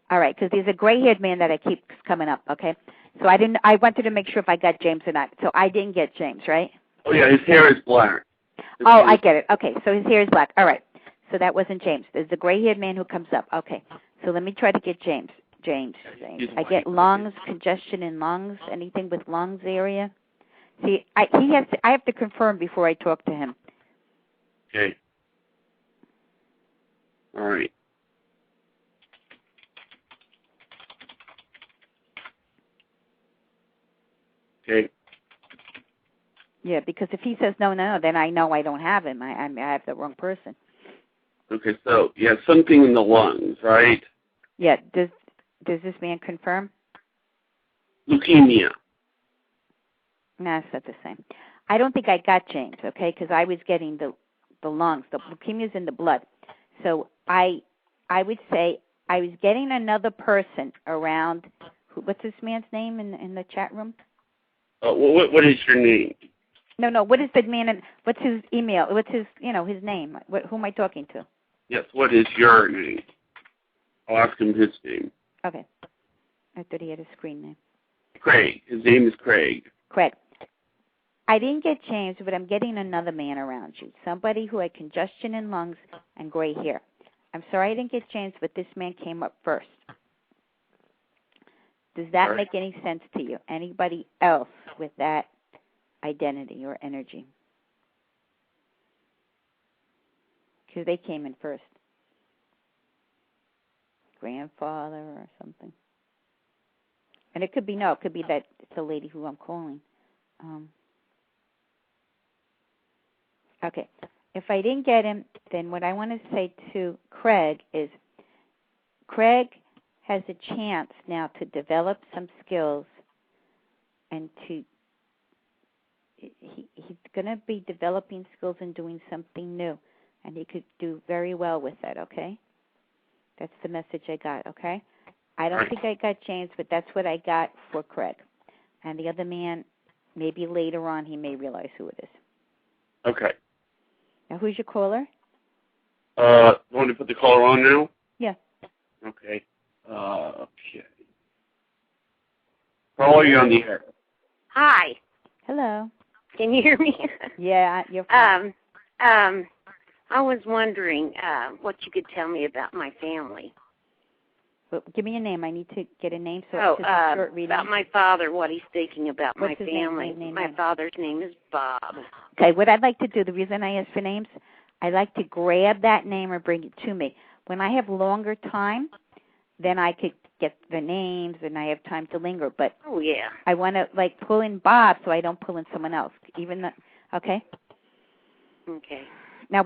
All right, because there's a gray-haired man that keeps coming up, okay? So I wanted to make sure if I got James or not. So I didn't get James, right? Oh, yeah, his hair is black. I get it. Okay, so his hair is black. All right. So that wasn't James. There's the gray-haired man who comes up. Okay. So let me try to get James. I get lungs, congestion in lungs, anything with lungs area. See, I have to confirm before I talk to him. Okay. All right. Okay. Yeah, because if he says no, then I know I don't have him. I have the wrong person. Okay, so something in the lungs, right? Yeah. Does this man confirm? Leukemia. No, it's not the same. I don't think I got James, okay, because I was getting the lungs. The leukemia's in the blood. So I would say I was getting another person around. What's this man's name in the chat room? What is your name? No. What is the man? What's his email? What's his his name? Who am I talking to? Yes. What is your name? I'll ask him his name. Okay. I thought he had a screen name. Craig. His name is Craig. Craig. I didn't get James, but I'm getting another man around you. Somebody who had congestion in lungs and gray hair. I'm sorry I didn't get James, but this man came up first. Does that make any sense to you? Anybody else with that identity or energy? Because they came in first. Grandfather or something. And it could be that it's a lady who I'm calling. Okay. If I didn't get him, then what I want to say to Craig is Craig has a chance now to develop some skills and he's going to be developing skills and doing something new. And he could do very well with that, okay? That's the message I got, okay? I don't think I got James, but that's what I got for Craig. And the other man, maybe later on he may realize who it is. Okay. Now, who's your caller? Want to put the caller on now? Yeah. Okay. Okay. Caller, you're on the air. Hi. Hello. Can you hear me? Yeah, you're fine. I was wondering what you could tell me about my family. Well, give me a name. I need to get a name so it's just a short reading. About my father, what he's thinking about What's my his family. name? My father's name is Bob. Okay, what I'd like to do, the reason I ask for names, I like to grab that name or bring it to me. When I have longer time, then I could get the names and I have time to linger. But Oh, yeah. I want to, like, pull in Bob so I don't pull in someone else. Even the, okay? Okay. Now,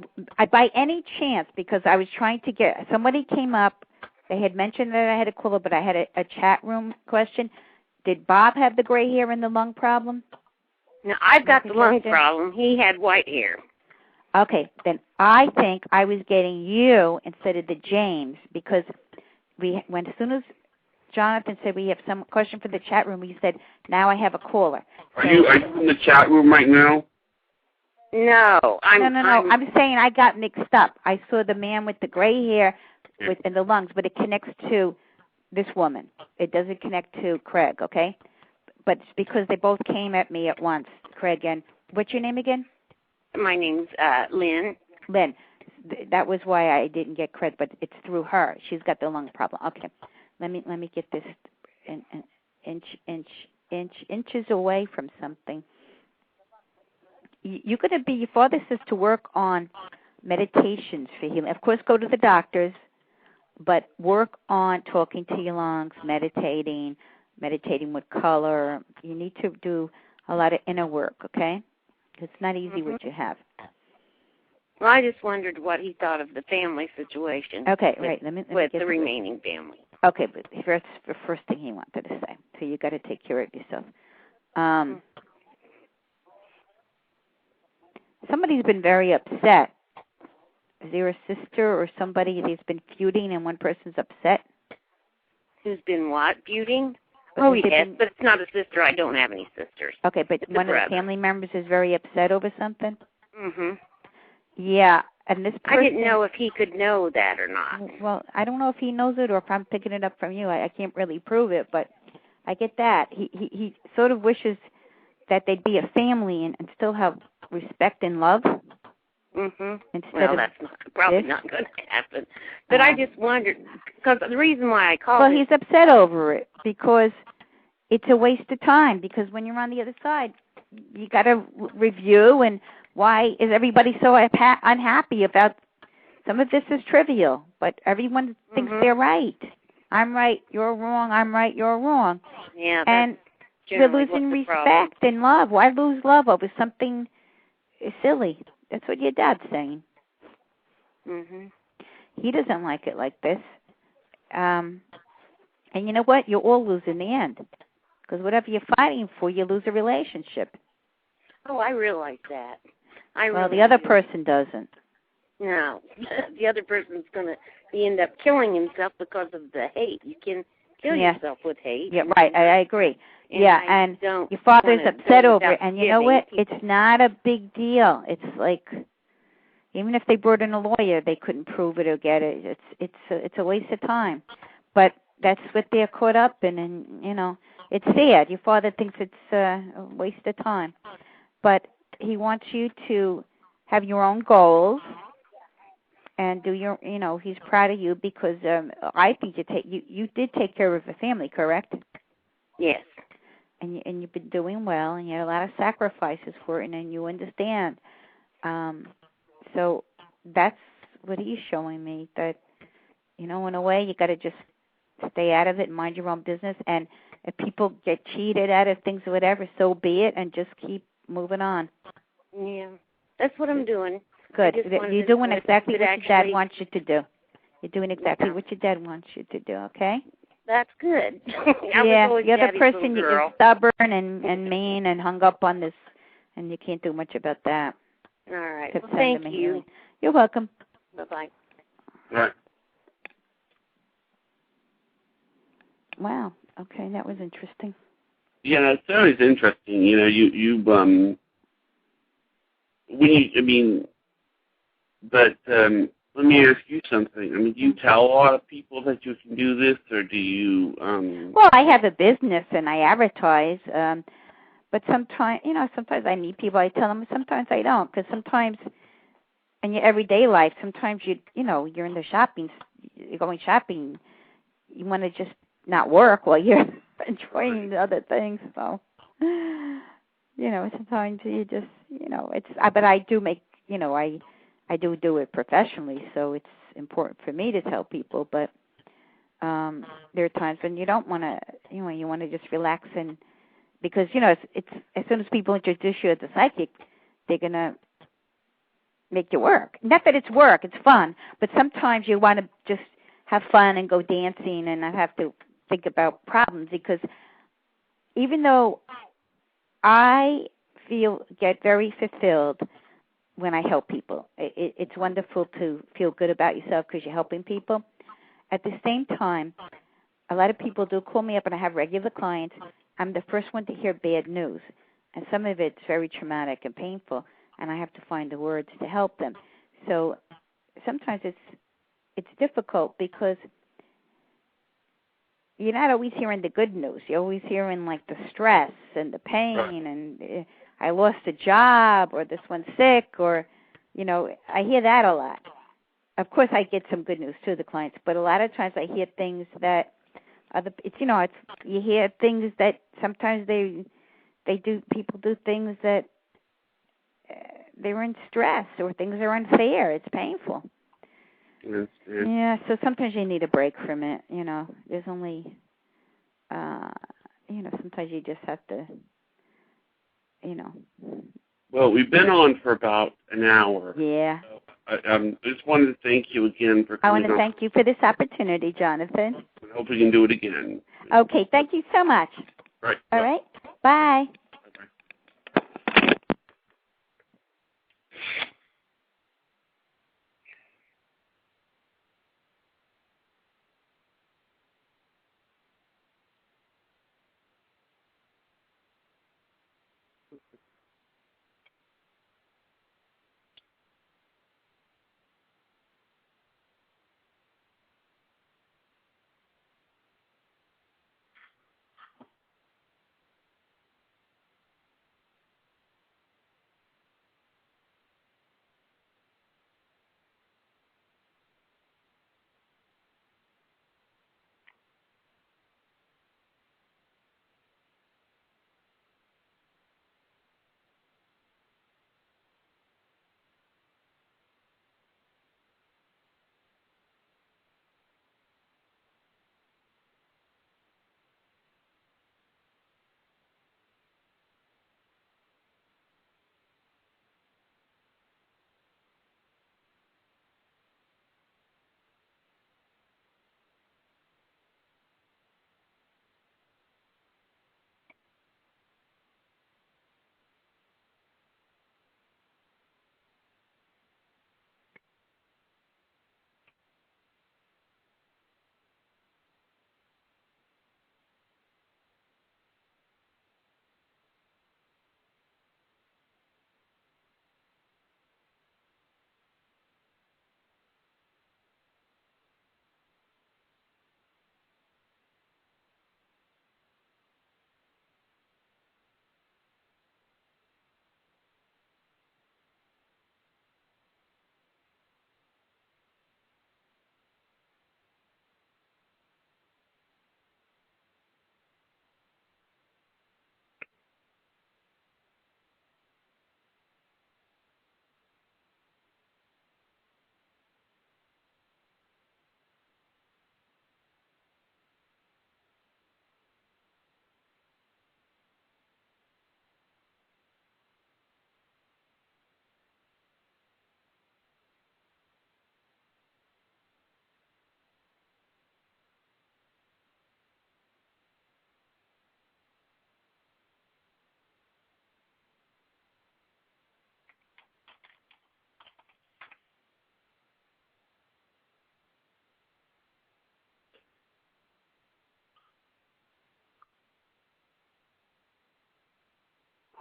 by any chance, because I was trying to get, somebody came up, they had mentioned that I had a caller, but I had a chat room question. Did Bob have the gray hair and the lung problem? Now, I've got the lung problem. He had white hair. Okay, then I think I was getting you instead of the James, because when as soon as Jonathan said we have some question for the chat room, we said, now I have a caller. Are you in the chat room right now? No, No. I'm saying I got mixed up. I saw the man with the gray hair and the lungs, but it connects to this woman. It doesn't connect to Craig, okay? But it's because they both came at me at once, Craig. And what's your name again? My name's Lynn. Lynn. That was why I didn't get Craig, but it's through her. She's got the lung problem. Okay. Let me get this inches away from something. You're going to be, your father says to work on meditations for healing. Of course, go to the doctors, but work on talking to your lungs, meditating with color. You need to do a lot of inner work, okay? It's not easy what you have. Well, I just wondered what he thought of the family situation. Okay, right. Let me with get the remaining family. Okay, but that's the first thing he wanted to say. So you got to take care of yourself. Somebody's been very upset. Is there a sister or somebody that's been feuding and one person's upset? Who's been what? Feuding? Oh, yes, but it's not a sister. I don't have any sisters. Okay, but it's one of the family members is very upset over something? Mm-hmm. Yeah, and this person... I didn't know if he could know that or not. Well, I don't know if he knows it or if I'm picking it up from you. I can't really prove it, but I get that. He sort of wishes that they'd be a family and still have respect and love. Mm-hmm. Well, that's probably not going to happen. But I just wondered, because the reason why I called Well, he's upset over it because it's a waste of time, because when you're on the other side, you got to review, and why is everybody so unhappy about some of this is trivial, but everyone thinks they're right. I'm right, you're wrong, I'm right, you're wrong. Yeah, and we're losing respect and love. Why lose love over something silly? That's what your dad's saying. He doesn't like it like this. And you know what? You all lose in the end. Because whatever you're fighting for, you lose a relationship. Oh, I realize that. Well, the other person doesn't. No. The other person's going to end up killing himself because of the hate. You can kill yourself with hate. Yeah, right. I agree. And your father's upset over it. And you know what? It's not a big deal. It's like, even if they brought in a lawyer, they couldn't prove it or get it. It's a waste of time. But that's what they're caught up in, and you know, it's sad. Your father thinks it's a waste of time, but he wants you to have your own goals and do your, you know, he's proud of you because I think you did take care of the family, correct? Yes. And you've been doing well, and you had a lot of sacrifices for it, and you understand. So that's what he's showing me, that, you know, in a way, you got to just stay out of it and mind your own business. And if people get cheated out of things or whatever, so be it, and just keep moving on. Yeah, that's what I'm doing. Good. You're doing exactly what your dad wants you to do. You're doing exactly what your dad wants you to do, okay? That's good. Yeah, the other person, you're stubborn and mean and hung up on this, and you can't do much about that. All right. Well, thank you. You're welcome. Bye-bye. Right. Wow. Okay, that was interesting. Yeah, it's always interesting. You know, let me ask you something. I mean, do you tell a lot of people that you can do this, or do you? Well, I have a business and I advertise, but sometimes I meet people. I tell them. Sometimes I don't, because sometimes in your everyday life, sometimes you're in the shopping, you're going shopping. You want to just not work while you're enjoying the other things. So, sometimes you just, it's. But I do make, I do it professionally, so it's important for me to tell people. But there are times when you don't want to, you want to just relax, and because it's as soon as people introduce you as a psychic, they're gonna make you work. Not that it's work; it's fun. But sometimes you want to just have fun and go dancing and not have to think about problems. Because even though I get very fulfilled when I help people, it's wonderful to feel good about yourself because you're helping people. At the same time, a lot of people do call me up, and I have regular clients. I'm the first one to hear bad news, and some of it's very traumatic and painful, and I have to find the words to help them. So sometimes it's difficult because you're not always hearing the good news. You're always hearing like the stress and the pain, and I lost a job, or this one's sick, or I hear that a lot. Of course, I get some good news too, the clients, but a lot of times I hear things that you hear things that sometimes people do things that they're in stress, or things are unfair. It's painful. Yeah, so sometimes you need a break from it. There's only, sometimes you just have to, Well, we've been on for about an hour. Yeah. So I just wanted to thank you again for coming on. I want to thank you for this opportunity, Jonathan. I hope we can do it again. Okay, thank you so much. Right. All right, bye.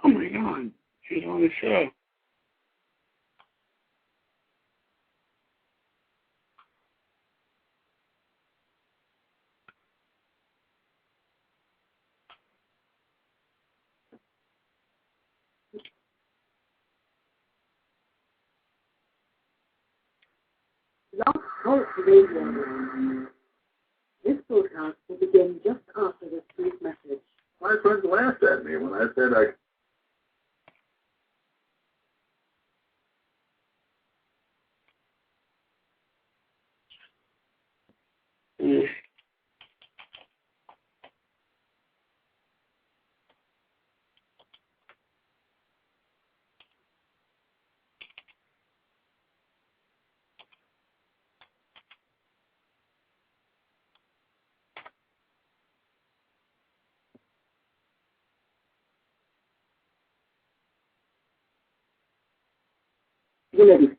Oh, my God. She's on the show. Love Hope Radio. This broadcast will begin just after this brief message. My friends laughed at me when I said I... You may be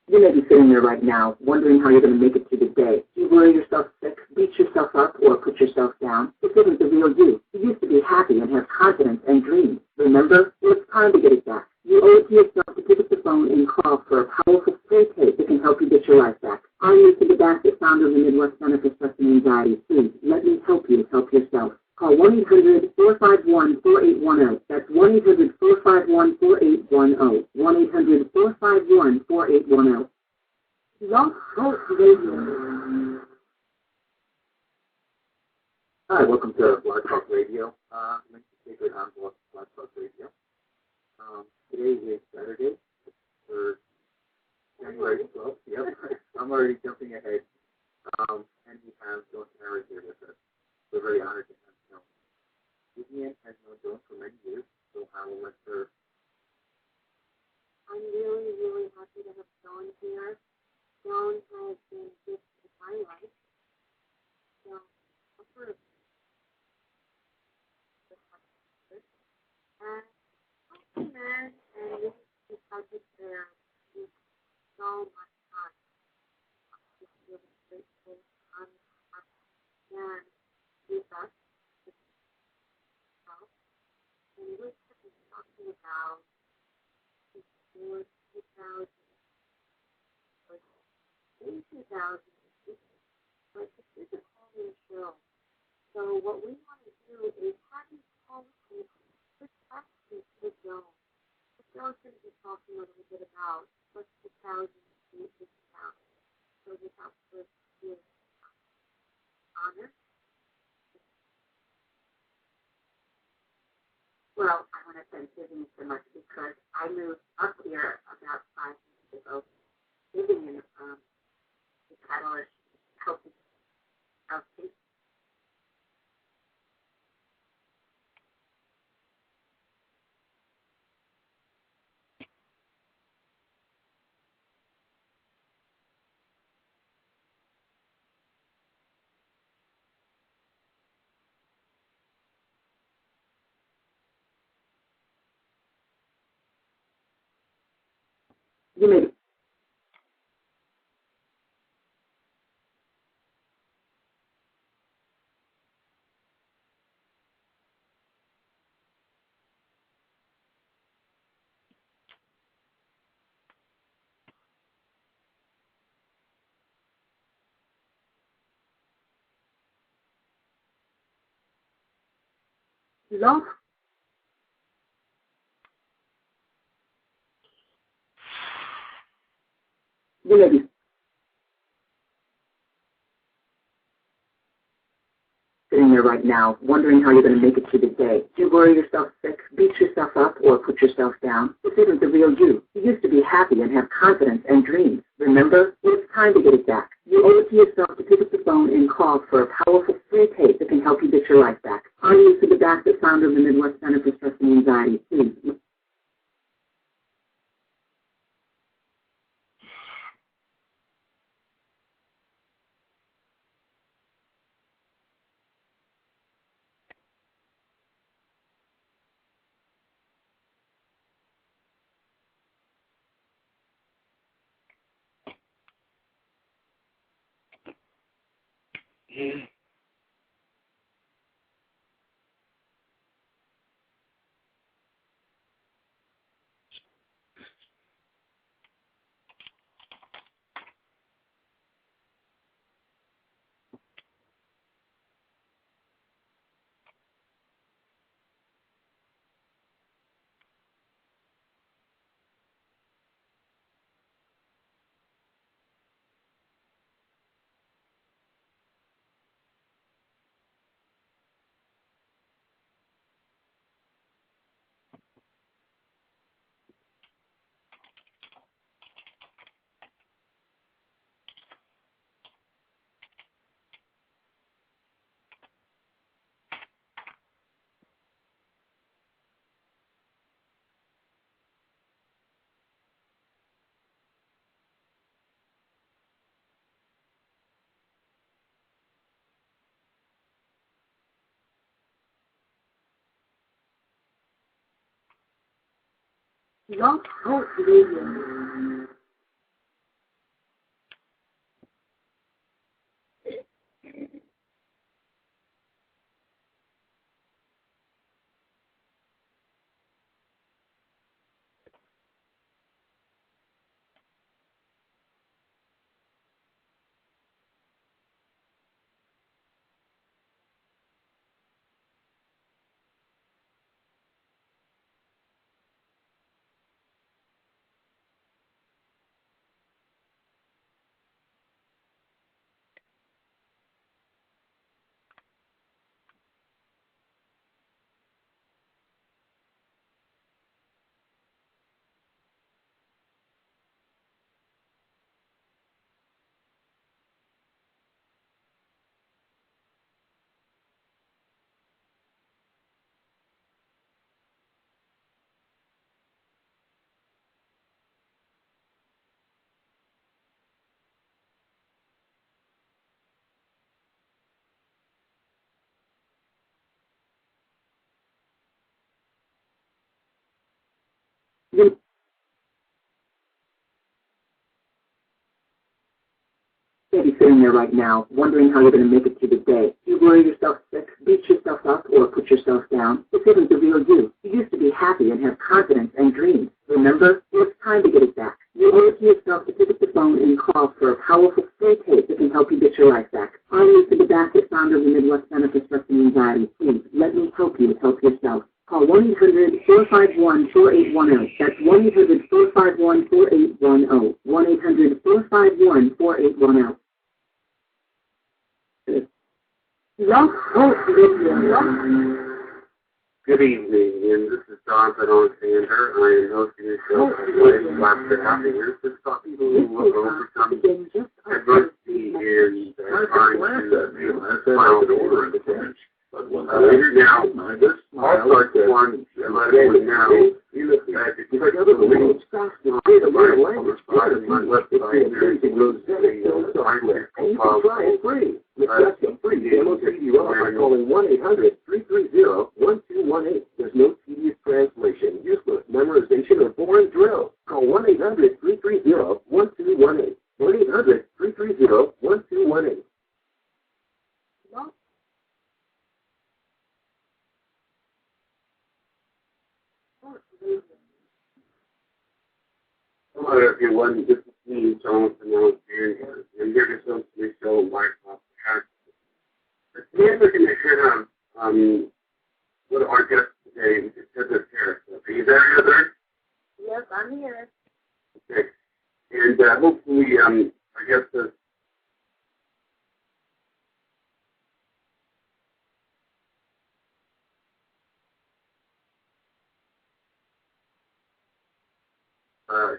You may be sitting there right now, wondering how you're going to make it through the day. Do you worry yourself sick, beat yourself up, or put yourself down? This isn't the real you. You used to be happy and have confidence and dreams. Remember? Well, it's time to get it back. You owe it to yourself to pick up the phone and call for a powerful spray tape that can help you get your life back. I'm used to the basket founder of the Midwest Center for Stress and Anxiety. Please, let me help you help yourself. Call 1-800-451-4810. That's 1-800-451-4810. 1-800-451-4810. Love Talk Radio. Hi, welcome to Blog Talk Radio. Link to Sacred on Blog Talk Radio. Today is Saturday, for January 12th. Yep, I'm already jumping ahead. And we have Joan here with us. We're very honored to have Joan. Vivian has known Joan for many years, so I will let her. I'm really, really happy to have Joan here. Joan has been a gift to my life. So, I've heard of this. And man, and this is because there is so much time. Just really grateful, and with us, and we're talking about the 2000, in 2000, but this is a whole show. So what we want to do is have you call and quick questions with Joan. Joan's going to be talking a little bit about what 2000 is about. So without further ado, honor. Well, I want to thank Vivian so much because I moved up here about 5 years ago. Vivian, the catalyst helping out people. You may love. You may be sitting there right now, wondering how you're going to make it through the day. Do you worry yourself sick, beat yourself up, or put yourself down? This isn't the real you. You used to be happy and have confidence and dreams. Remember? Well, it's time to get it back. You owe it to yourself to pick up the phone and call for a powerful spray tape that can help you get your life back. I'm used to the basket founder of the Midwest Center for Stress and Anxiety. Please. Love Talk Radio. You may be sitting there right now, wondering how you're going to make it through the day. You worry yourself sick, beat yourself up, or put yourself down. This isn't the real you. You used to be happy and have confidence and dreams. Remember? Well, it's time to get it back. You owe it to yourself to pick up the phone and call for a powerful free tape that can help you get your life back. I'm Lisa the Basket, founder of the Midwest Center for Stress and Anxiety. Please, let me help you help yourself. Call 1-800-451-4810. That's 1-800-451-4810. 1-800-451-4810. Love Hope Radio. Good evening, and this is Jonathan Alexander. I am hosting the show for Laughter Happiness. This talk people who will overcome adversity and trying to smile forward. Now, also I want to let everyone know that if you click the link on the left side, there's a free. Request a free demo CD-ROM by calling 1-800-330-1218. There's no tedious translation, useless memorization, or boring drill. Call 1-800-330-1218. 1-800-330-1218. Hello everyone, this is me, Jonathan Alexander, and here to host the show, Life Off the Hat. Today we're going to have one of our guests today, Mr. Heather Harris. Are you there, Heather? Yes, I'm here. Okay. And hopefully, I guess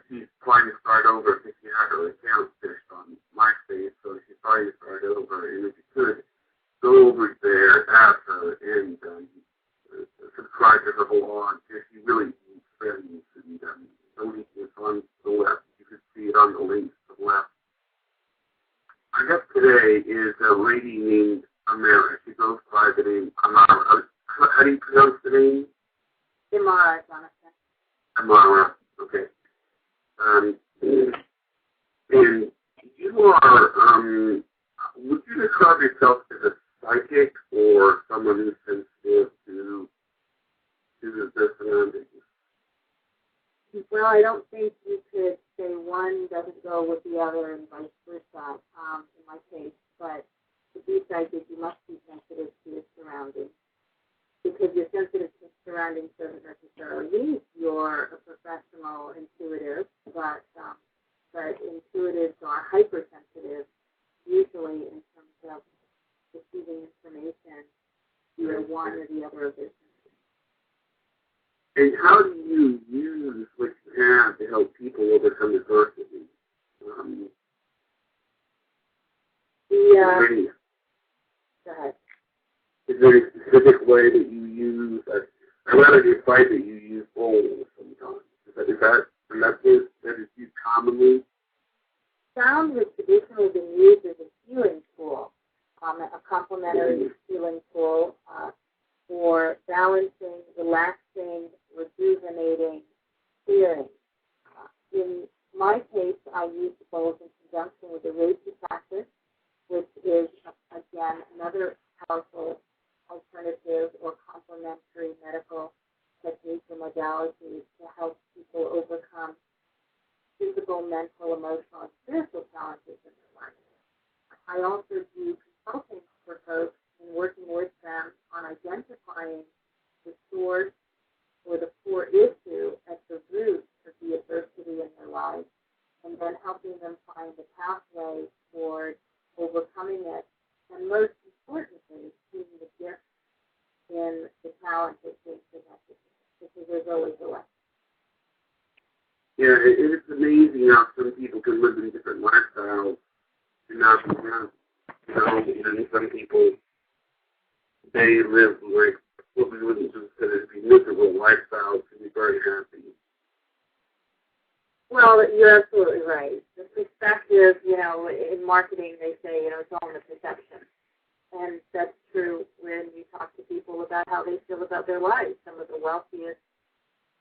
she's trying to start over because she had her account fished on MySpace, so she's trying to start over. And if you could, go over there, ask her, and subscribe to her blog. If you really need friends, and the link is on the left. You can see it on the links to the left. Our guest today is a lady named Amara. She goes by the name Amara. How do you pronounce the name? Amara, Jonathan. Amara. Okay. And you are, would you describe yourself as a psychic or someone who's sensitive to the surroundings? Well, I don't think you could say one doesn't go with the other and vice versa in my case, but to be psychic, you must be sensitive to your surroundings. Because you're sensitive to surroundings doesn't necessarily mean you're a professional intuitive, but intuitives are hypersensitive, usually in terms of receiving information, either one or the other of their senses. And how do you use what you have to help people overcome adversity? Go ahead. Is there a specific way that you use, I rather just find that you use bowls sometimes. Is that a method that is used commonly? Sound has traditionally been used as a healing tool, a complementary healing tool for balancing, relaxing, rejuvenating, hearing. In my case, I use the bowls in conjunction with the Reiki practice, which is, again, another powerful alternative or complementary medical techniques and modalities to help people overcome physical, mental, emotional, and spiritual challenges in their life. I also do consulting for folks and working with them on identifying the source or the core issue at the root of the adversity in their lives, and then helping them find a pathway toward overcoming it, and most importantly, seeing the gift in the talent that's being connected to it, because there's always a lesson. Yeah, it's amazing how some people can live in different lifestyles and not be happy. You know, and some people, they live like what we would consider to be miserable lifestyles to be very happy. Well, you're absolutely right. The perspective, in marketing, they say, it's all in the perception. And that's true when you talk to people about how they feel about their lives. Some of the wealthiest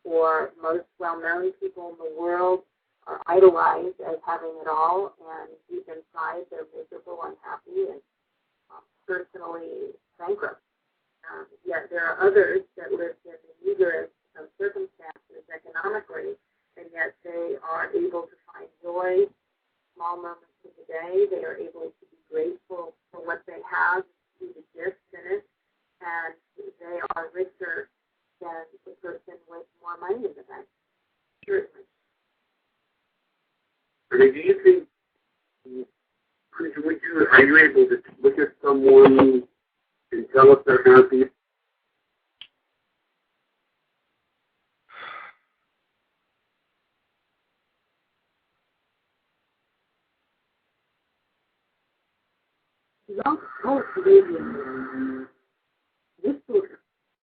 or most well-known people in the world are idolized as having it all, and deep inside they're miserable, unhappy, and personally bankrupt. Yet there are others that live in the meagerest of circumstances economically, and yet they are able to find joy, small moments of the day. They are able to be grateful for what they have, see the gifts in it, and they are richer than the person with more money in the bank. Certainly. And do you think, are you able to look at someone and tell if they're happy? Love Talk Radio.